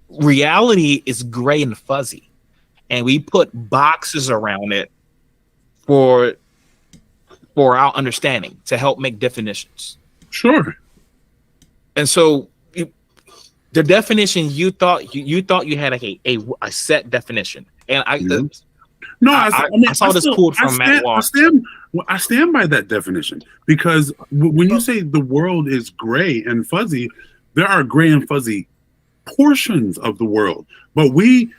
Reality is gray and fuzzy, and we put boxes around it for our understanding to help make definitions. Sure. And so the definition you thought you had a set definition, and I saw this quote from Matt Walsh. I stand by that definition because when you say the world is gray and fuzzy, there are gray and fuzzy portions of the world, but we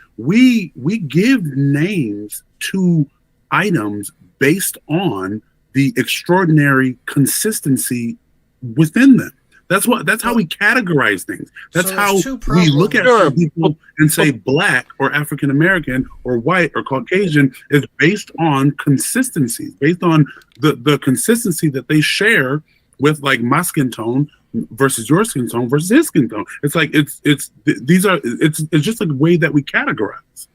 give names to items based on the extraordinary consistency within them. That's how we categorize things. That's how we look at people and say black or African American or white or Caucasian is based on consistencies, based on the consistency that they share with, like, my skin tone versus your skin tone versus his skin tone. It's like it's just a way that we categorize.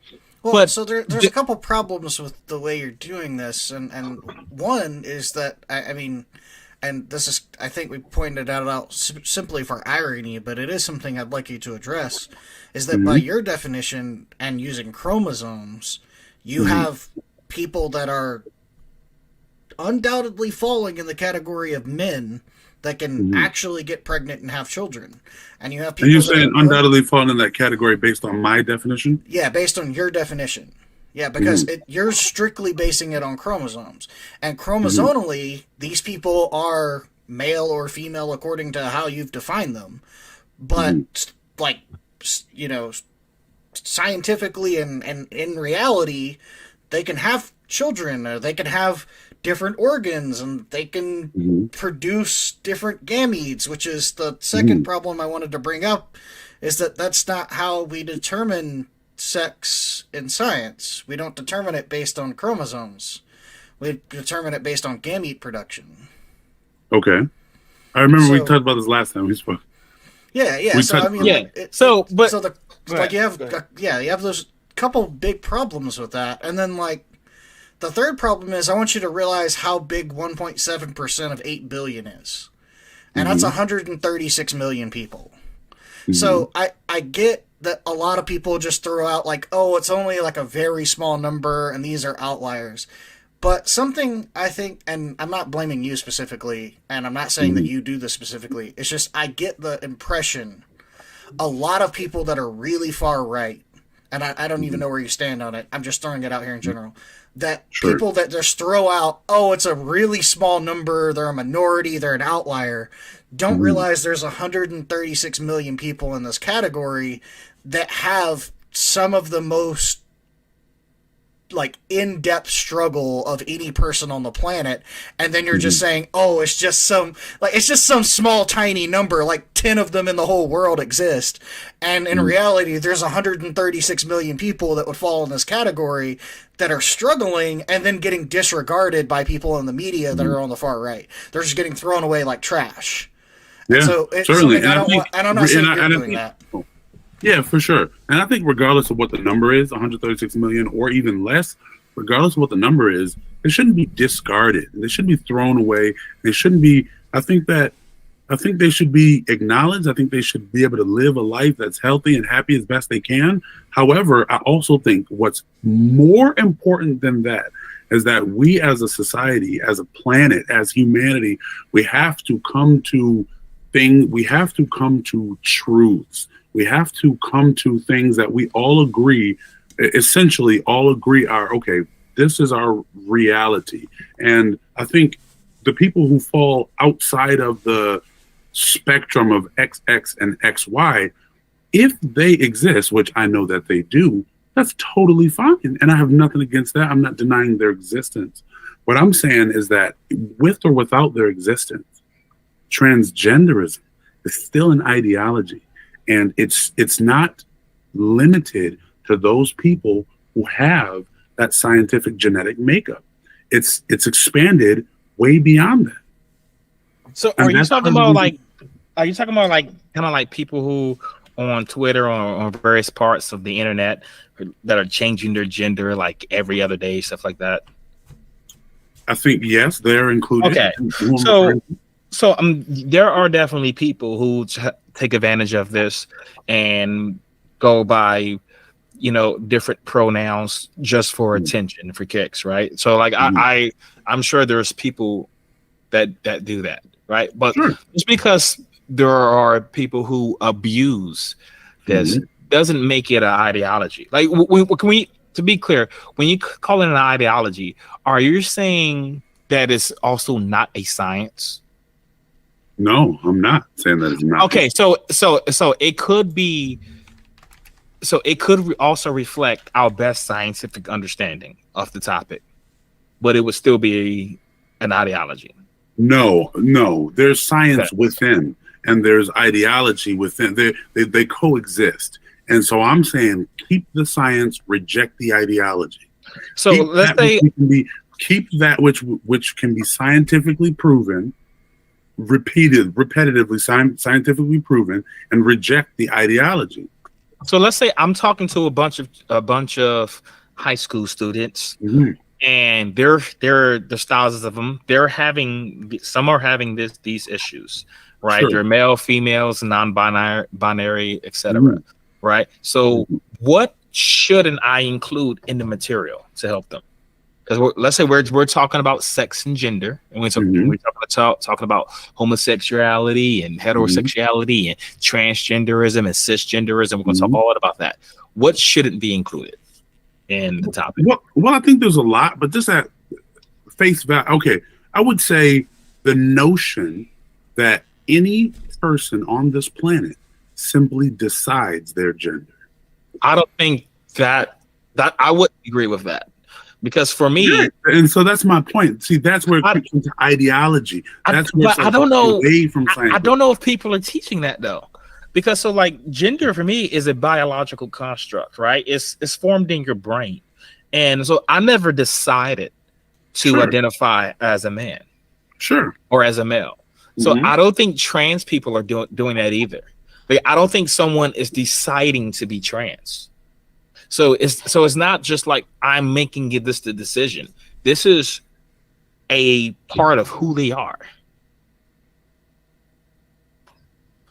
Well, so there's a couple problems with the way you're doing this, and one is that I mean, and this is, I think we pointed out simply for irony, but it is something I'd like you to address, is that by your definition and using chromosomes, you have people that are undoubtedly falling in the category of men that can actually get pregnant and have children. And you have people. Are you saying undoubtedly falling in that category based on my definition? Yeah, based on your definition. Yeah, because you're strictly basing it on chromosomes. And chromosomally, these people are male or female according to how you've defined them. But, like, you know, scientifically and in reality, they can have children, or they can have different organs, and they can produce different gametes, which is the second problem I wanted to bring up, is that that's not how we determine sex in science. We don't determine it based on chromosomes. We determine it based on gamete production. Okay. I remember we talked about this last time we spoke. Yeah. You have those couple big problems with that. And then, like, the third problem is I want you to realize how big 1.7% of 8 billion is. And that's 136 million people. So I get that a lot of people just throw out, like, oh, it's only like a very small number and these are outliers. But something I think, and I'm not blaming you specifically, and I'm not saying that you do this specifically, it's just I get the impression a lot of people that are really far right and I don't even know where you stand on it. I'm just throwing it out here in general. That Sure. people that just throw out, oh, it's a really small number, they're a minority, they're an outlier, don't realize there's 136 million people in this category that have some of the most like in-depth struggle of any person on the planet, and then you're just saying, oh, it's just some small tiny number, like 10 of them in the whole world exist, and in reality there's 136 million people that would fall in this category that are struggling and then getting disregarded by people in the media that are on the far right. They're just getting thrown away like trash. Yeah, And so it's certainly. something I'm not saying you're doing that. Yeah, for sure. And I think regardless of what the number is, 136 million or even less, regardless of what the number is, it shouldn't be discarded. They shouldn't be thrown away. They shouldn't be, I think they should be acknowledged. I think they should be able to live a life that's healthy and happy as best they can. However, I also think what's more important than that is that we as a society, as a planet, as humanity, we have to come to truths. We have to come to things that we all agree, essentially all agree are, okay, this is our reality. And I think the people who fall outside of the spectrum of XX and XY, if they exist, which I know that they do, that's totally fine. And I have nothing against that. I'm not denying their existence. What I'm saying is that with or without their existence, transgenderism is still an ideology. And it's not limited to those people who have that scientific genetic makeup. It's expanded way beyond that. So are you talking about like kind of like people who on Twitter or on various parts of the internet that are changing their gender like every other day, stuff like that? I think, yes, they're included. Okay. So there are definitely people who take advantage of this and go by, different pronouns just for attention, for kicks, right? So like I'm sure there's people that do that, right? But just because there are people who abuse this doesn't make it an ideology. Like, to be clear, when you call it an ideology, are you saying that it's also not a science? No, I'm not saying that it's not. Okay, so it could be. So it could also reflect our best scientific understanding of the topic, but it would still be an ideology. No. There's science within, and there's ideology within. They coexist, and so I'm saying keep the science, reject the ideology. So let's say keep that which can be scientifically proven, repetitively scientifically proven, and reject the ideology. So let's say I'm talking to a bunch of high school students, and there's thousands of them. Some are having these issues, right? Sure. They're male, females, non-binary, etc. Right? So what shouldn't I include in the material to help them? Because let's say we're talking about sex and gender, and we're talking about homosexuality and heterosexuality and transgenderism and cisgenderism. We're going to talk all about that. What shouldn't be included in the topic? Well, I think there's a lot, but just at face value, okay, I would say the notion that any person on this planet simply decides their gender. I don't think that I would agree with that. Because for me, and so that's my point. See, that's where it comes into ideology. That's where I don't know. Away from science. I don't know if people are teaching that though, because so like gender for me is a biological construct, right? It's formed in your brain, and so I never decided to identify as a man, or as a male. So I don't think trans people are doing that either. Like, I don't think someone is deciding to be trans. So it's not just like I'm making this the decision. This is a part of who they are.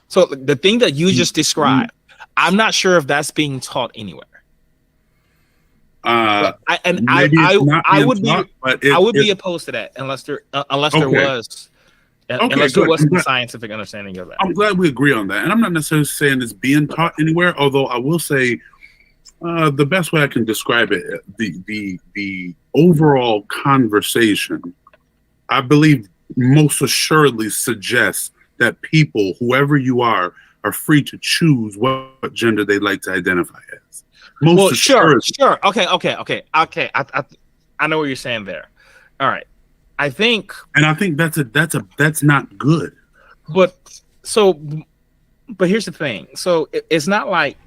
So the thing that you just described, I'm not sure if that's being taught anywhere. I would be opposed to that unless there was some scientific understanding of that. I'm glad we agree on that, and I'm not necessarily saying it's being taught anywhere. Although I will say, The best way I can describe it, the overall conversation, I believe, most assuredly suggests that people, whoever you are free to choose what gender they'd like to identify as. Most sure. assuredly. Okay. I know what you're saying there. All right. I think that's not good. But here's the thing. So it's not like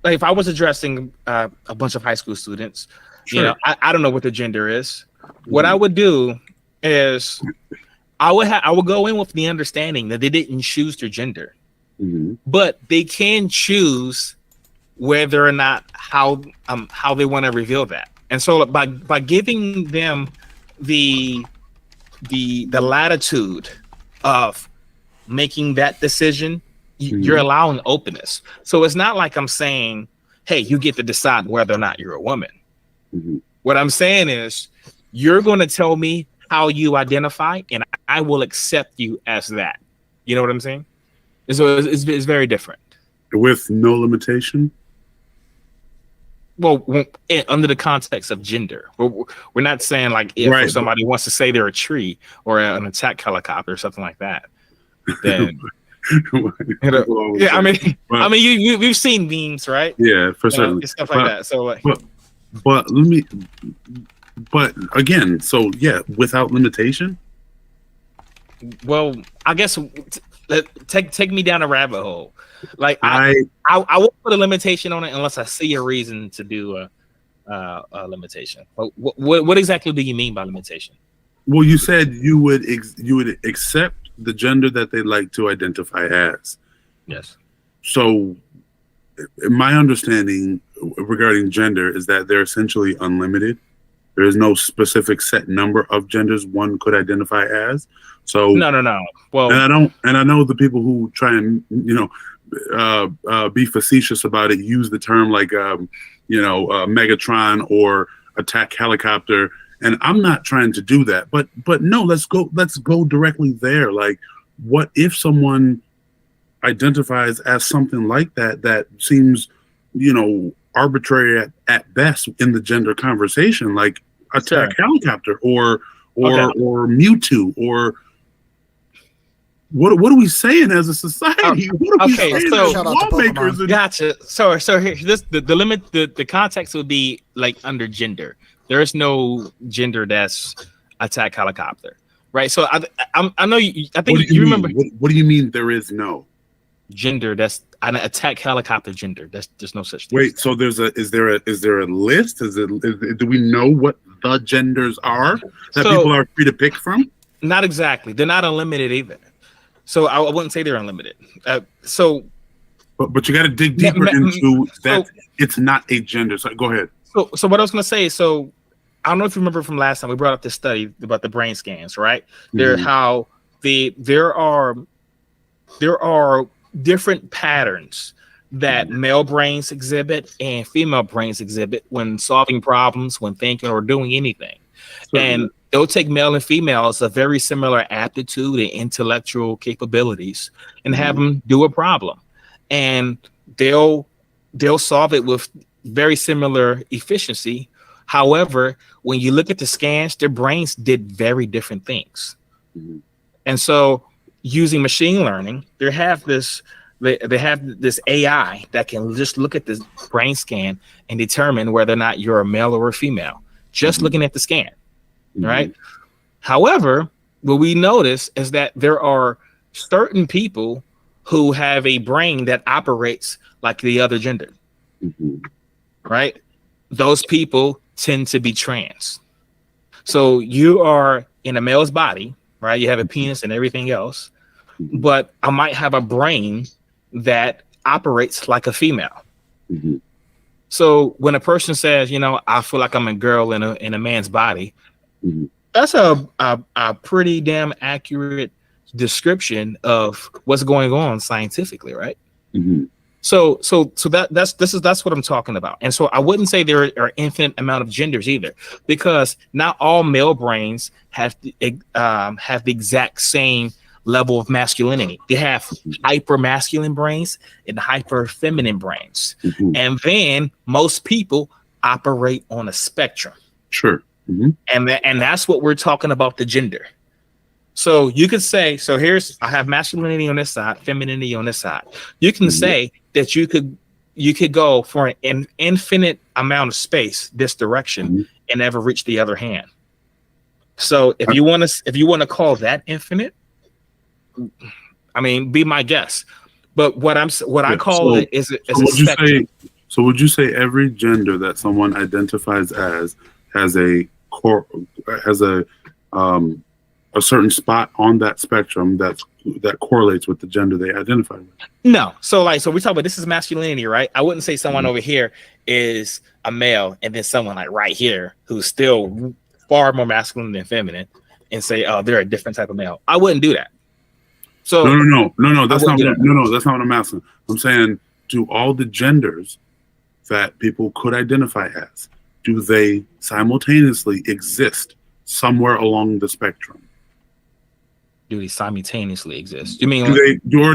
if I was addressing a bunch of high school students, Sure. I don't know what the gender is. What I would do is I would go in with the understanding that they didn't choose their gender, but they can choose whether or not how they want to reveal that. And so by giving them the latitude of making that decision, you're allowing openness. So it's not like I'm saying, hey, you get to decide whether or not you're a woman. What I'm saying is you're going to tell me how you identify and I will accept you as that. You know what I'm saying? And so it's very different. With no limitation? Well, under the context of gender, we're not saying like if somebody wants to say they're a tree or an attack helicopter or something like that. Then, we've seen memes, right? Yeah, for certain stuff like that. So, like, but again, so yeah, without limitation. Well, I guess take me down a rabbit hole. Like I won't put a limitation on it unless I see a reason to do a limitation. But what exactly do you mean by limitation? Well, you said you would accept the gender that they like to identify as. Yes. So, my understanding regarding gender is that they're essentially unlimited. There is no specific set number of genders one could identify as. So no. Well, and I know the people who try and be facetious about it use the term like Megatron or attack helicopter, and I'm not trying to do that. But no, let's go directly there. Like, what if someone identifies as something like that seems arbitrary at best in the gender conversation, like attack helicopter or Mewtwo or what are we saying as a society? What are we saying as lawmakers? Gotcha. So here, the context would be like under gender. There is no gender that's attack helicopter, right? So I know you. I think you remember. What do you mean there is no gender that's an attack helicopter gender? There's no such thing. Wait, so is there a list? Do we know what the genders are that people are free to pick from? Not exactly. They're not unlimited either. So I wouldn't say they're unlimited. But you got to dig deeper into that. It's not a gender. So go ahead. So what I was going to say. So I don't know if you remember from last time we brought up this study about the brain scans, right? There are different patterns that male brains exhibit and female brains exhibit when solving problems, when thinking or doing anything. And they'll take male and females of very similar aptitude and intellectual capabilities and have them do a problem. And they'll solve it with very similar efficiency. However, when you look at the scans, their brains did very different things. And so using machine learning, they have this AI that can just look at this brain scan and determine whether or not you're a male or a female, just looking at the scan. Right. However, what we notice is that there are certain people who have a brain that operates like the other gender. Right. Those people tend to be trans. So you are in a male's body, right? You have a penis and everything else, but I might have a brain that operates like a female. So when a person says, I feel like I'm a girl in a man's body, that's a pretty damn accurate description of what's going on scientifically, right? So that's what I'm talking about. And so I wouldn't say there are infinite amount of genders either, because not all male brains have the exact same level of masculinity. They have hyper masculine brains and hyper feminine brains. Mm-hmm. And then most people operate on a spectrum. Sure. Mm-hmm. And that's what we're talking about, the gender. So you could say, so I have masculinity on this side, femininity on this side. You can say that you could go for an infinite amount of space this direction and never reach the other hand. So if you want to call that infinite, I mean, be my guest. But I call it is a spectrum. So would you say every gender that someone identifies as has a certain spot on that spectrum that correlates with the gender they identify with? No. So we talk about, this is masculinity, right? I wouldn't say someone over here is a male and then someone like right here who's still far more masculine than feminine and say, oh, they're a different type of male. I wouldn't do that. So no. That's not what I'm asking. I'm saying, do all the genders that people could identify as, do they simultaneously exist somewhere along the spectrum? Do they simultaneously exist? You mean do all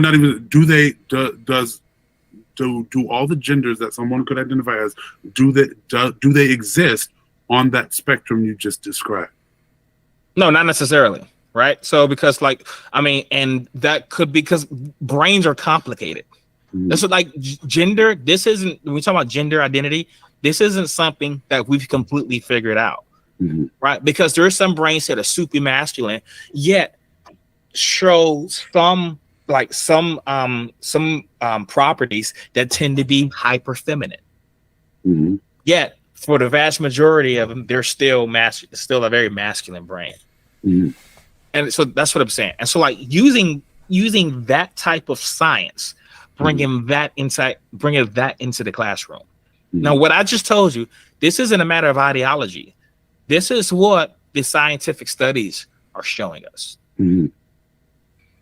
the genders that someone could identify as, do they exist on that spectrum you just described? No, not necessarily, right? So because and that could be because brains are complicated. This is like gender. This isn't, when we talk about gender identity, this isn't something that we've completely figured out, right? Because there are some brains that are super masculine, yet show some properties that tend to be hyper feminine. Yet for the vast majority of them, they're still a very masculine brain. And so that's what I'm saying. And so like using that type of science, bringing that into the classroom. Now, what I just told you, this isn't a matter of ideology. This is what the scientific studies are showing us.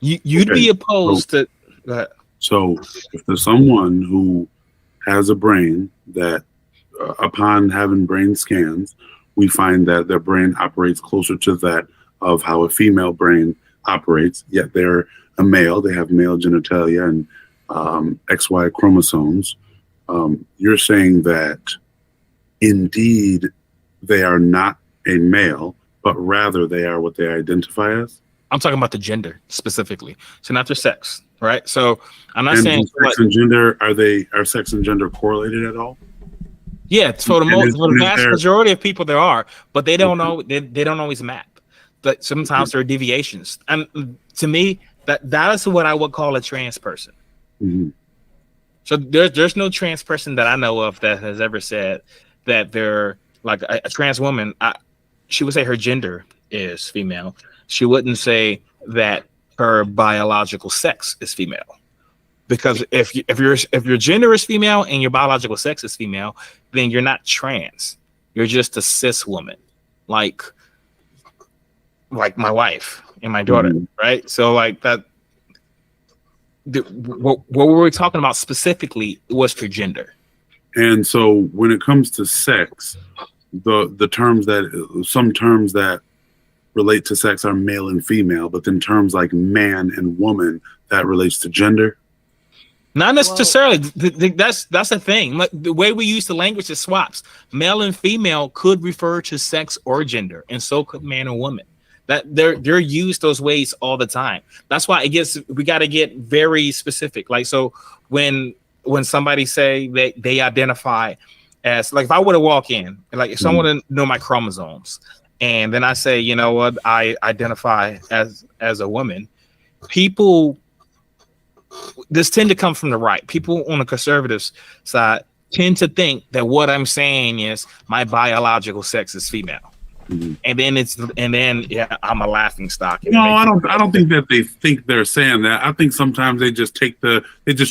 You'd be opposed to that. So if there's someone who has a brain that, upon having brain scans, we find that their brain operates closer to that of how a female brain operates, yet they're a male, they have male genitalia and XY chromosomes, you're saying that indeed they are not a male, but rather they are what they identify as? I'm talking about the gender specifically, so not their sex, right? So I'm not saying sex and gender, are sex and gender correlated at all? Yeah, for the vast majority of people there are, but they don't know. They don't always map. But sometimes there are deviations, and to me, that is what I would call a trans person. So there's no trans person that I know of that has ever said that they're like a trans woman. She would say her gender is female. She wouldn't say that her biological sex is female. Because if your gender is female and your biological sex is female, then you're not trans. You're just a cis woman, like my wife and my daughter, right? So like that. What we were talking about specifically was for gender. And so when it comes to sex, some terms that relate to sex are male and female, but then terms like man and woman, that relates to gender. Not necessarily. That's the thing. Like, the way we use the language, it swaps. Male and female could refer to sex or gender, and so could man or woman. That they're used those ways all the time. That's why we got to get very specific. Like, so when somebody say they identify as, like, if I were to walk in, like, if someone to know my chromosomes, and then I say, you know what, I identify as a woman, people. This tend to come from the right. People on the conservative side tend to think that what I'm saying is my biological sex is female, and then I'm a laughing stock. No, I don't think that they think they're saying that. I think sometimes they just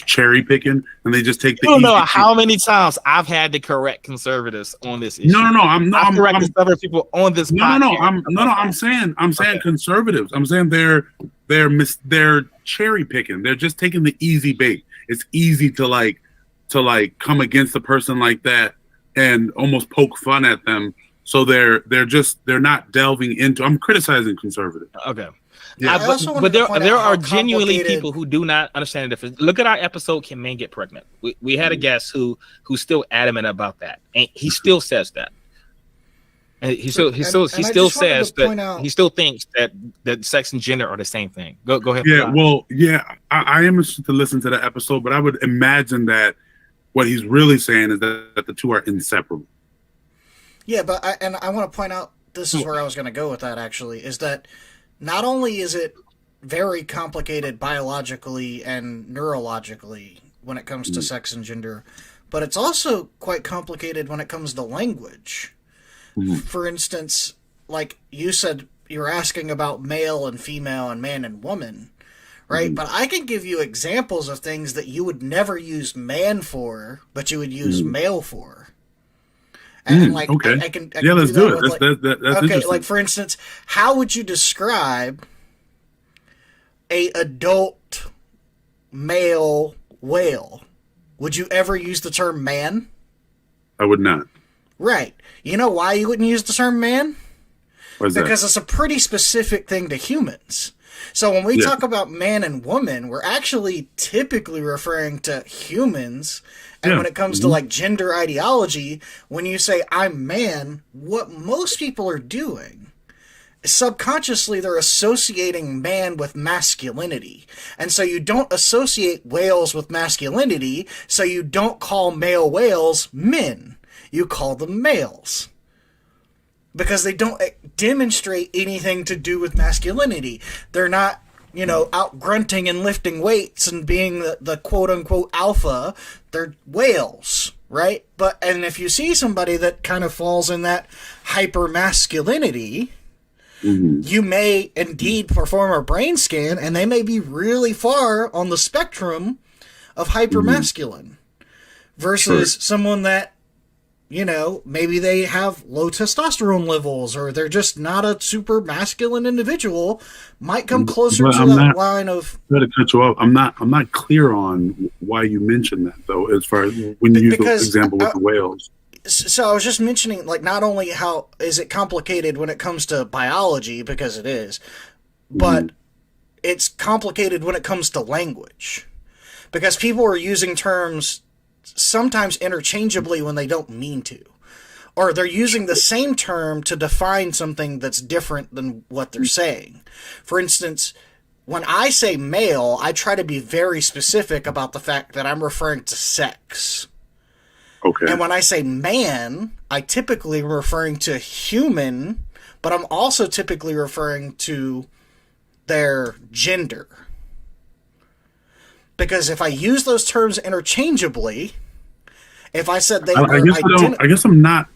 cherry picking and they just take the. I don't know how many times I've had to correct conservatives on this issue. No, I'm correcting conservative people on this. I'm saying conservatives. I'm saying they're cherry picking. They're just taking the easy bait. It's easy to come against a person like that and almost poke fun at them. So they're not delving into. I'm criticizing conservatives. Okay, Yeah. I also but wanted to point there out how are genuinely complicated- people who do not understand the difference. Look at our episode, "Can Men Get Pregnant?" We had a guest who's still adamant about that, and he still says that. And he still I still just wanted says to point that out- he still thinks that sex and gender are the same thing. Go ahead. Yeah, Fly. well, yeah, I am interested to listen to the episode, but I would imagine that what he's really saying is that the two are inseparable. Yeah, but I want to point out, this is where I was going to go with that, actually, is that not only is it very complicated biologically and neurologically when it comes to sex and gender, but it's also quite complicated when it comes to language. For instance, like you said, you're asking about male and female and man and woman, right? But I can give you examples of things that you would never use man for, but you would use male for. And like, okay. I can Yeah, let's do it. with, That's okay, interesting. like for instance, how would you describe a adult male whale? Would you ever use the term man? I would not. Right. You know why you wouldn't use the term man? Why is Because that? it's a pretty specific thing to humans. So when we Yeah. talk about man and woman, we're actually typically referring to humans. And Yeah. when it comes to like gender ideology, when you say I'm man, what most people are doing is subconsciously they're associating man with masculinity. And so you don't associate whales with masculinity, so you don't call male whales men. You call them males. Because they don't demonstrate anything to do with masculinity. They're not, out grunting and lifting weights and being the quote-unquote alpha. They're whales, right? And if you see somebody that kind of falls in that hyper-masculinity, you may indeed perform a brain scan, and they may be really far on the spectrum of hyper-masculine. Versus someone that, maybe they have low testosterone levels, or they're just not a super masculine individual, might come closer to that line of. I'm going to cut you off. I'm not clear on why you mentioned that though. As far as when you use the example with the whales. So I was just mentioning, like, not only how is it complicated when it comes to biology, because it is, but it's complicated when it comes to language, because people are using terms sometimes interchangeably when they don't mean to, or they're using the same term to define something that's different than what they're saying. For instance, when I say male, I try to be very specific about the fact that I'm referring to sex. Okay. And when I say man, I typically am referring to human, but I'm also typically referring to their gender. Because if I use those terms interchangeably, if I said they were I guess I'm not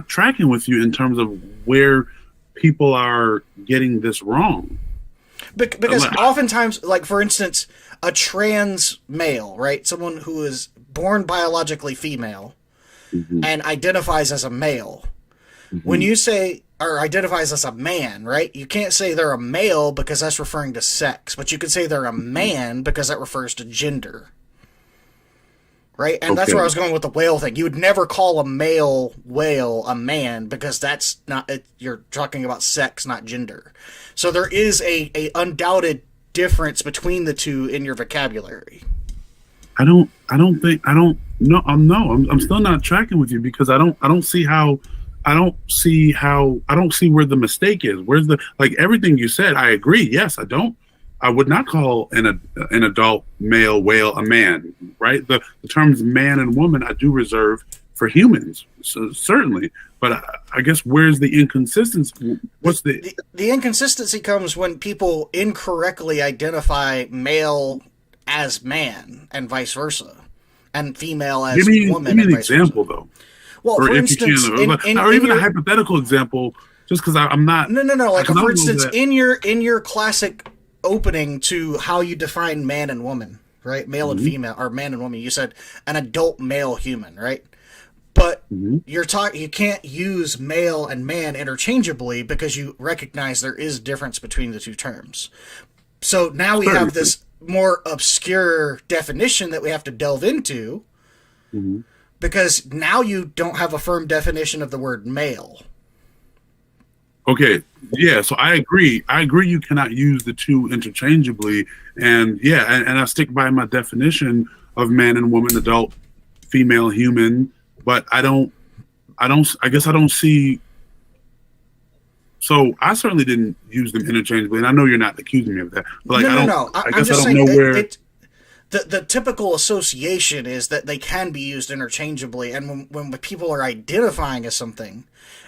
tracking with you in terms of where people are getting this wrong. Because oftentimes, like for instance, a trans male, right? Someone who is born biologically female and identifies as a male. When you say, or identifies as a man, right? You can't say they're a male because that's referring to sex, but you can say they're a man because that refers to gender. Right? And that's where I was going with the whale thing. You would never call a male whale a man because that's not, you're talking about sex, not gender. So there is a undoubted difference between the two in your vocabulary. I'm still not tracking with you because I don't see where the mistake is. Where's the, like, everything you said, I agree. Yes, I would not call an adult male whale a man, right? The terms man and woman I do reserve for humans, so certainly. But I guess where's the inconsistency? What's the inconsistency comes when people incorrectly identify male as man and vice versa, and female as woman. Give me an example though. Well, or for instance, or even a hypothetical example, just because I'm not. No. Like, for instance, in your classic opening to how you define man and woman, right? Male and female, or man and woman. You said an adult male human, right? But you can't use male and man interchangeably because you recognize there is difference between the two terms. So now we have this more obscure definition that we have to delve into because now you don't have a firm definition of the word male. Okay, yeah, so I agree. You cannot use the two interchangeably, and yeah, and I stick by my definition of man and woman, adult, female, human. But I guess I don't see. So I certainly didn't use them interchangeably, and I know you're not accusing me of that. But like, No, I no, don't. no. I I'm guess I just don't saying know that where. the typical association is that they can be used interchangeably, and when people are identifying as something,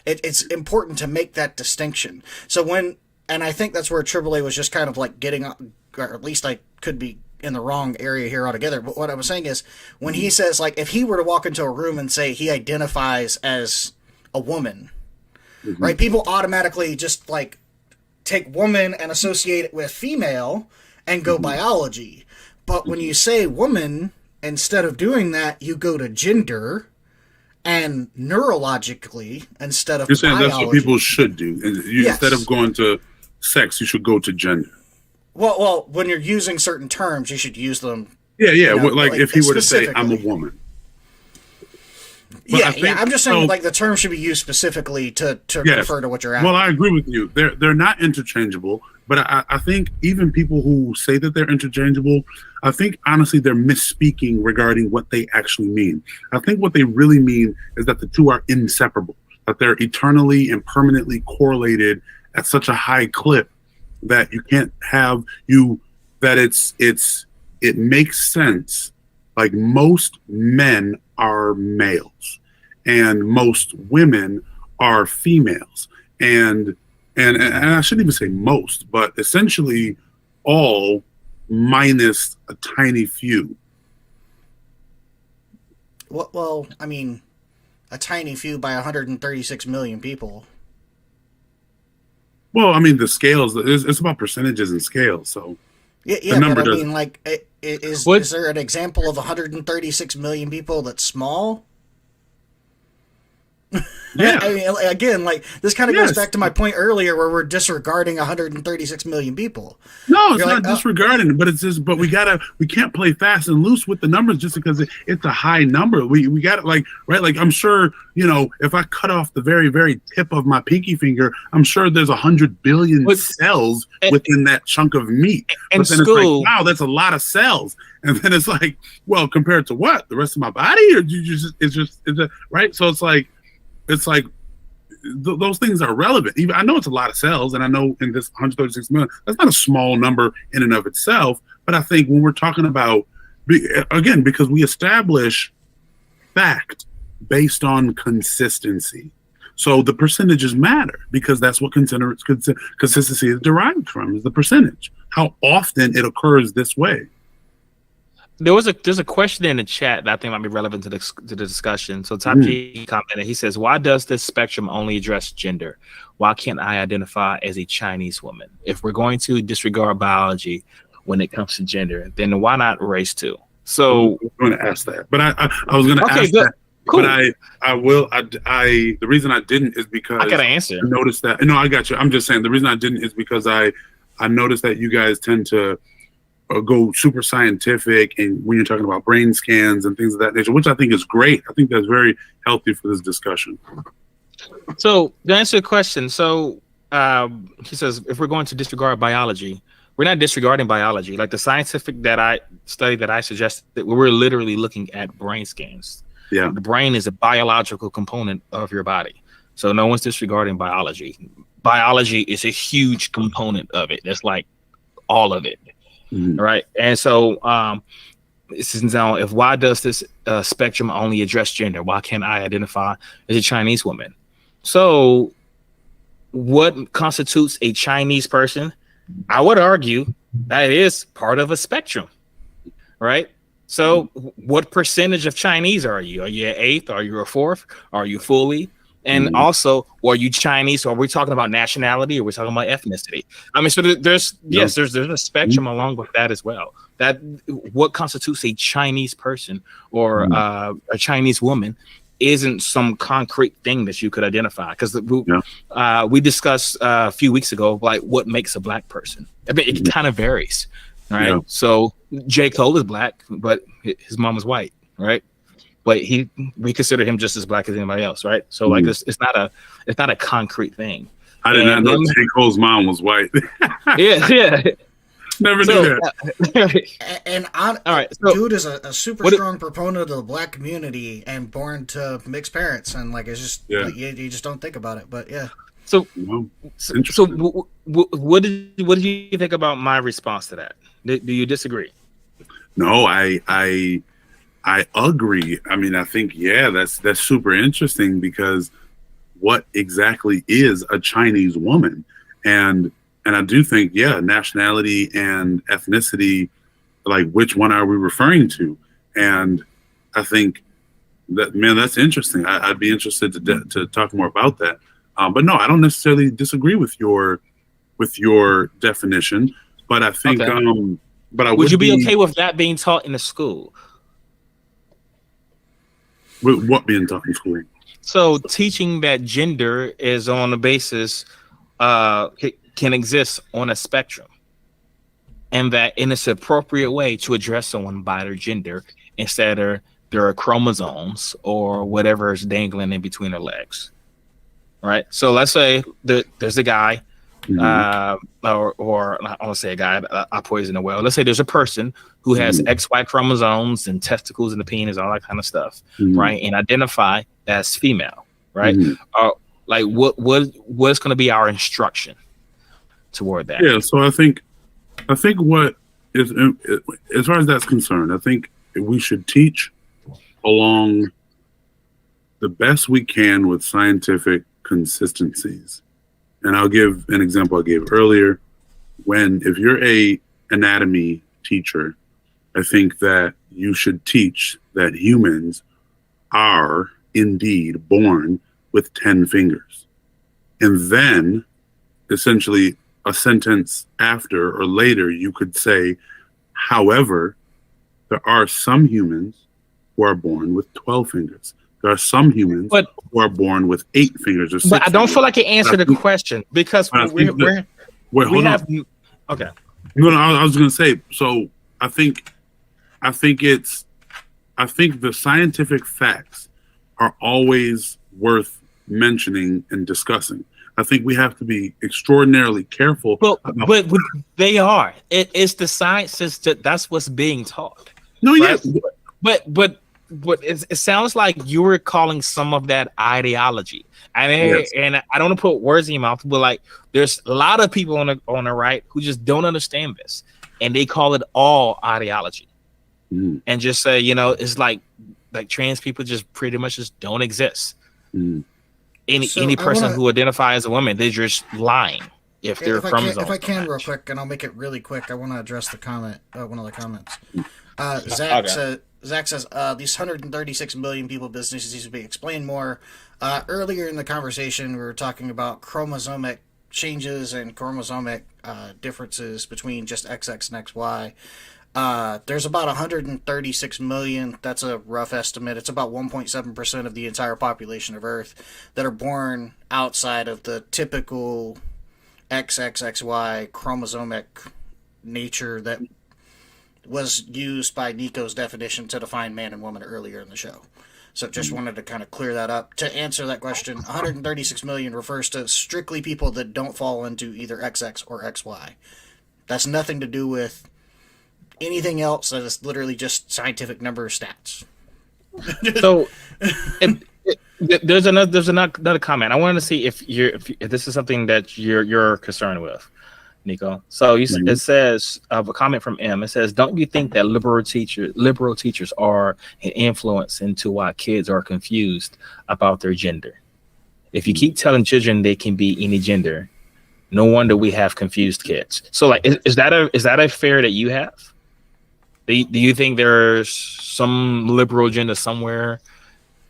it's important to make that distinction. So and I think that's where AAA was just kind of like getting, or at least I could be in the wrong area here altogether. But what I was saying is, when he says, like, if he were to walk into a room and say he identifies as a woman, right? People automatically just like take woman and associate it with female and go biology. But when you say woman, instead of doing that, you go to gender and neurologically instead of You're saying biology. that's what people should do. Yes. Instead of going to sex, you should go to gender. Well, when you're using certain terms, you should use them. Yeah, yeah. You know, like if he were to say, "I'm a specifically. woman." Yeah, I'm just saying, like, the term should be used specifically to Yes. refer to what you're after. Well, I agree with you. They're not interchangeable, but I think even people who say that they're interchangeable, I think honestly they're misspeaking regarding what they actually mean. I think what they really mean is that the two are inseparable, that they're eternally and permanently correlated at such a high clip that you can't have that it makes sense. Like, most men are males and most women are females, and I shouldn't even say most, but essentially all, minus a tiny few. Well, I mean, a tiny few by 136 million people. Well, I mean, the scales, it's about percentages and scales, so Yeah, number but I doesn't- mean, like, is What- there an example of 136 million people that's small? Yeah. I mean, again, like, this kind of goes Yes. back to my point earlier where we're disregarding 136 million people. No, it's You're not like, disregarding it, but it's just, but we can't play fast and loose with the numbers just because it's a high number. We got it, like, right? Like, I'm sure, if I cut off the very, very tip of my pinky finger, I'm sure there's 100 billion cells within that chunk of meat. In But then it's school- like, wow, that's a lot of cells. And then it's like, well, compared to what? The rest of my body? Or it's just right? So it's like those things are relevant. Even I know it's a lot of cells, and I know in this 136 million, that's not a small number in and of itself. But I think when we're talking about, again, because we establish fact based on consistency, so the percentages matter because that's what consistency is derived from, is the percentage, how often it occurs this way. There's a question in the chat that I think might be relevant to the discussion. So Top G commented. He says, "Why does this spectrum only address gender? Why can't I identify as a Chinese woman? If we're going to disregard biology when it comes to gender, then why not race too?" So I'm going to ask that, but I was going to ask good. that. Cool. But I will. The reason I didn't is because I got an answer. I noticed that. No, I got you. I'm just saying the reason I didn't is because I noticed that you guys tend to go super scientific, and when you're talking about brain scans and things of that nature, which I think is great. I think that's very healthy for this discussion. So to answer the question, so he says, if we're going to disregard biology, we're not disregarding biology. Like the scientific study that I suggested, that we're literally looking at brain scans. Yeah, the brain is a biological component of your body, so no one's disregarding biology. Biology is a huge component of it. That's like all of it. Right. And so this is now, if why does this spectrum only address gender? Why can't I identify as a Chinese woman? So what constitutes a Chinese person? I would argue that it is part of a spectrum. Right. So what percentage of Chinese are you? Are you an eighth? Are you a fourth? Are you fully? And also, are you Chinese? Or are we talking about nationality, or are we talking about ethnicity? I mean, so there's a spectrum along with that as well. That what constitutes a Chinese person or a Chinese woman isn't some concrete thing that you could identify. Because we discussed a few weeks ago, like, what makes a black person. I mean, it kind of varies, right? Yeah. So J. Cole is black, but his mom is white, right? But we consider him just as black as anybody else, right? So like it's not a concrete thing. I did not know J. Cole's mom was white. Yeah. Never knew that. And all right, so, dude is a super strong proponent of the black community and born to mixed parents, and like it's just you just don't think about it, but yeah. So what did you think about my response to that? Do you disagree? No, I agree. I mean, I think that's super interesting, because what exactly is a Chinese woman? And I do think, nationality and ethnicity, like which one are we referring to? And I think that, man, that's interesting. I'd be interested to talk more about that. But no, I don't necessarily disagree with your definition. But I think, but I would you be okay with that being taught in the school? With what being taught in school? So teaching that gender is on the basis can exist on a spectrum, and that in its appropriate way to address someone by their gender instead of their chromosomes or whatever is dangling in between their legs. Right. So let's say there's a guy, or I want to say a guy, I poison the well. Let's say there's a person who has XY chromosomes and testicles and the penis, all that kind of stuff, right? And identify as female, right? Like what's going to be our instruction toward that? Yeah. So I think what is, as far as that's concerned, I think we should teach along the best we can with scientific consistencies. And I'll give an example I gave earlier. If you're a anatomy teacher, I think that you should teach that humans are indeed born with 10 fingers. And then essentially a sentence after or later, you could say, however, there are some humans who are born with 12 fingers. There are some humans who are born with 8 fingers or 6 But I don't fingers. feel like you answered the question, because we have. Okay. No, I was going to say, so I think the scientific facts are always worth mentioning and discussing. I think we have to be extraordinarily careful. But they are. It's the sciences that's what's being taught. No, right? But it sounds like you were calling some of that ideology. And I don't want to put words in your mouth, but like there's a lot of people on the right who just don't understand this, and they call it all ideology, and just say, it's like trans people just pretty much just don't exist. Any person who identifies as a woman, they're just lying if they're chromosomes. If I can, real quick, and I'll make it really quick. I want to address the comment. One of the comments. Zach says these 136 million people businesses needs to be explained more. Earlier in the conversation, we were talking about chromosomic changes and chromosomic differences between just XX and XY. There's about 136 million. That's a rough estimate. It's about 1.7% of the entire population of Earth that are born outside of the typical XXXY chromosomic nature that was used by Niko's definition to define man and woman earlier in the show. So just wanted to kind of clear that up. To answer that question, 136 million refers to strictly people that don't fall into either XX or XY. That's nothing to do with anything else. That is literally just scientific number stats. So there's another comment. I wanted to see if this is something that you're concerned with, Niko. So it says of a comment from M. It says, "Don't you think that liberal teachers are an influence into why kids are confused about their gender? If you keep telling children they can be any gender, no wonder we have confused kids." So, like, is that a fear that you have? Do you think there's some liberal agenda somewhere,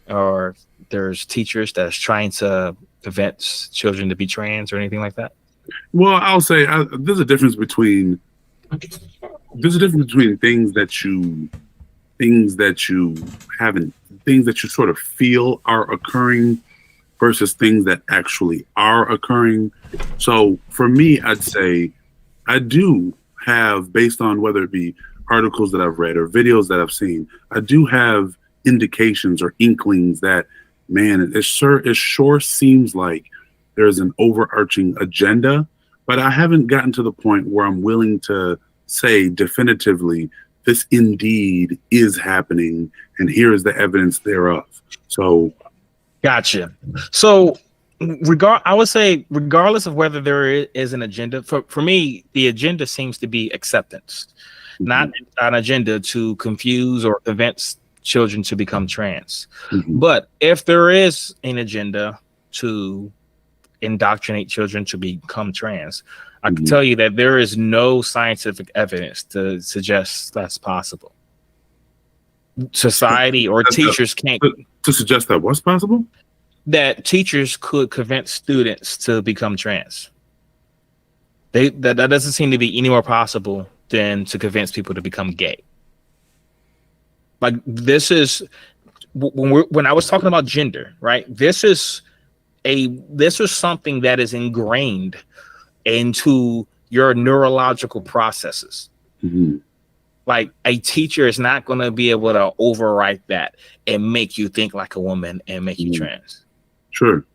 or there's teachers that's trying to prevent children to be trans or anything like that? Well, I'll say there's a difference between things that you sort of feel are occurring versus things that actually are occurring. So for me, I'd say I do have, based on whether it be articles that I've read or videos that I've seen, I do have indications or inklings that, man, it sure seems like there's an overarching agenda, but I haven't gotten to the point where I'm willing to say definitively this indeed is happening, and here is the evidence thereof. So, gotcha. So, I would say, regardless of whether there is an agenda, for me, the agenda seems to be acceptance, not an agenda to confuse or convince children to become trans. But if there is an agenda to indoctrinate children to become trans, I can tell you that there is no scientific evidence to suggest that's possible. Society or teachers can't to suggest that what's possible, that teachers could convince students to become trans. That doesn't seem to be any more possible than to convince people to become gay. Like, this is when I was talking about gender, right? This is something that is ingrained into your neurological processes. Like, a teacher is not going to be able to overwrite that and make you think like a woman and make you trans. Sure.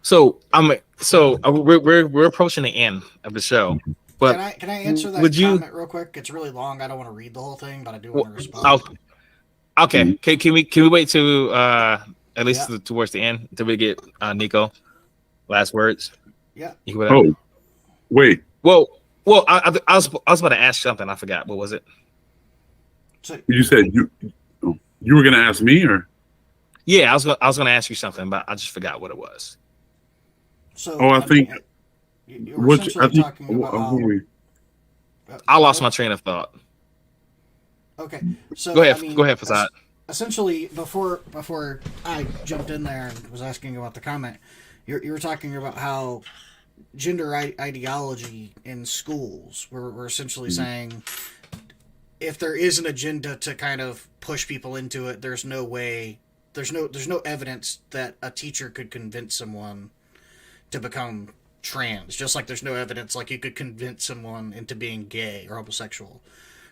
So we're approaching the end of the show. But can I answer that comment real quick? It's really long. I don't want to read the whole thing, but I do want to respond. Okay. Can we wait to at least towards the end until we get Niko last words? Yeah. Oh, wait. Well, I was about to ask something. I forgot. What was it? So, you said you were going to ask me, or? Yeah, I was going to ask you something, but I just forgot what it was. So, I think. You were essentially talking about how, I lost my train of thought. Okay, so go ahead. Go ahead, Fasad. Essentially, before I jumped in there and was asking about the comment, you were talking about how gender ideology in schools. We're essentially saying if there is an agenda to kind of push people into it, there's no evidence that a teacher could convince someone to become trans, just like there's no evidence like you could convince someone into being gay or homosexual,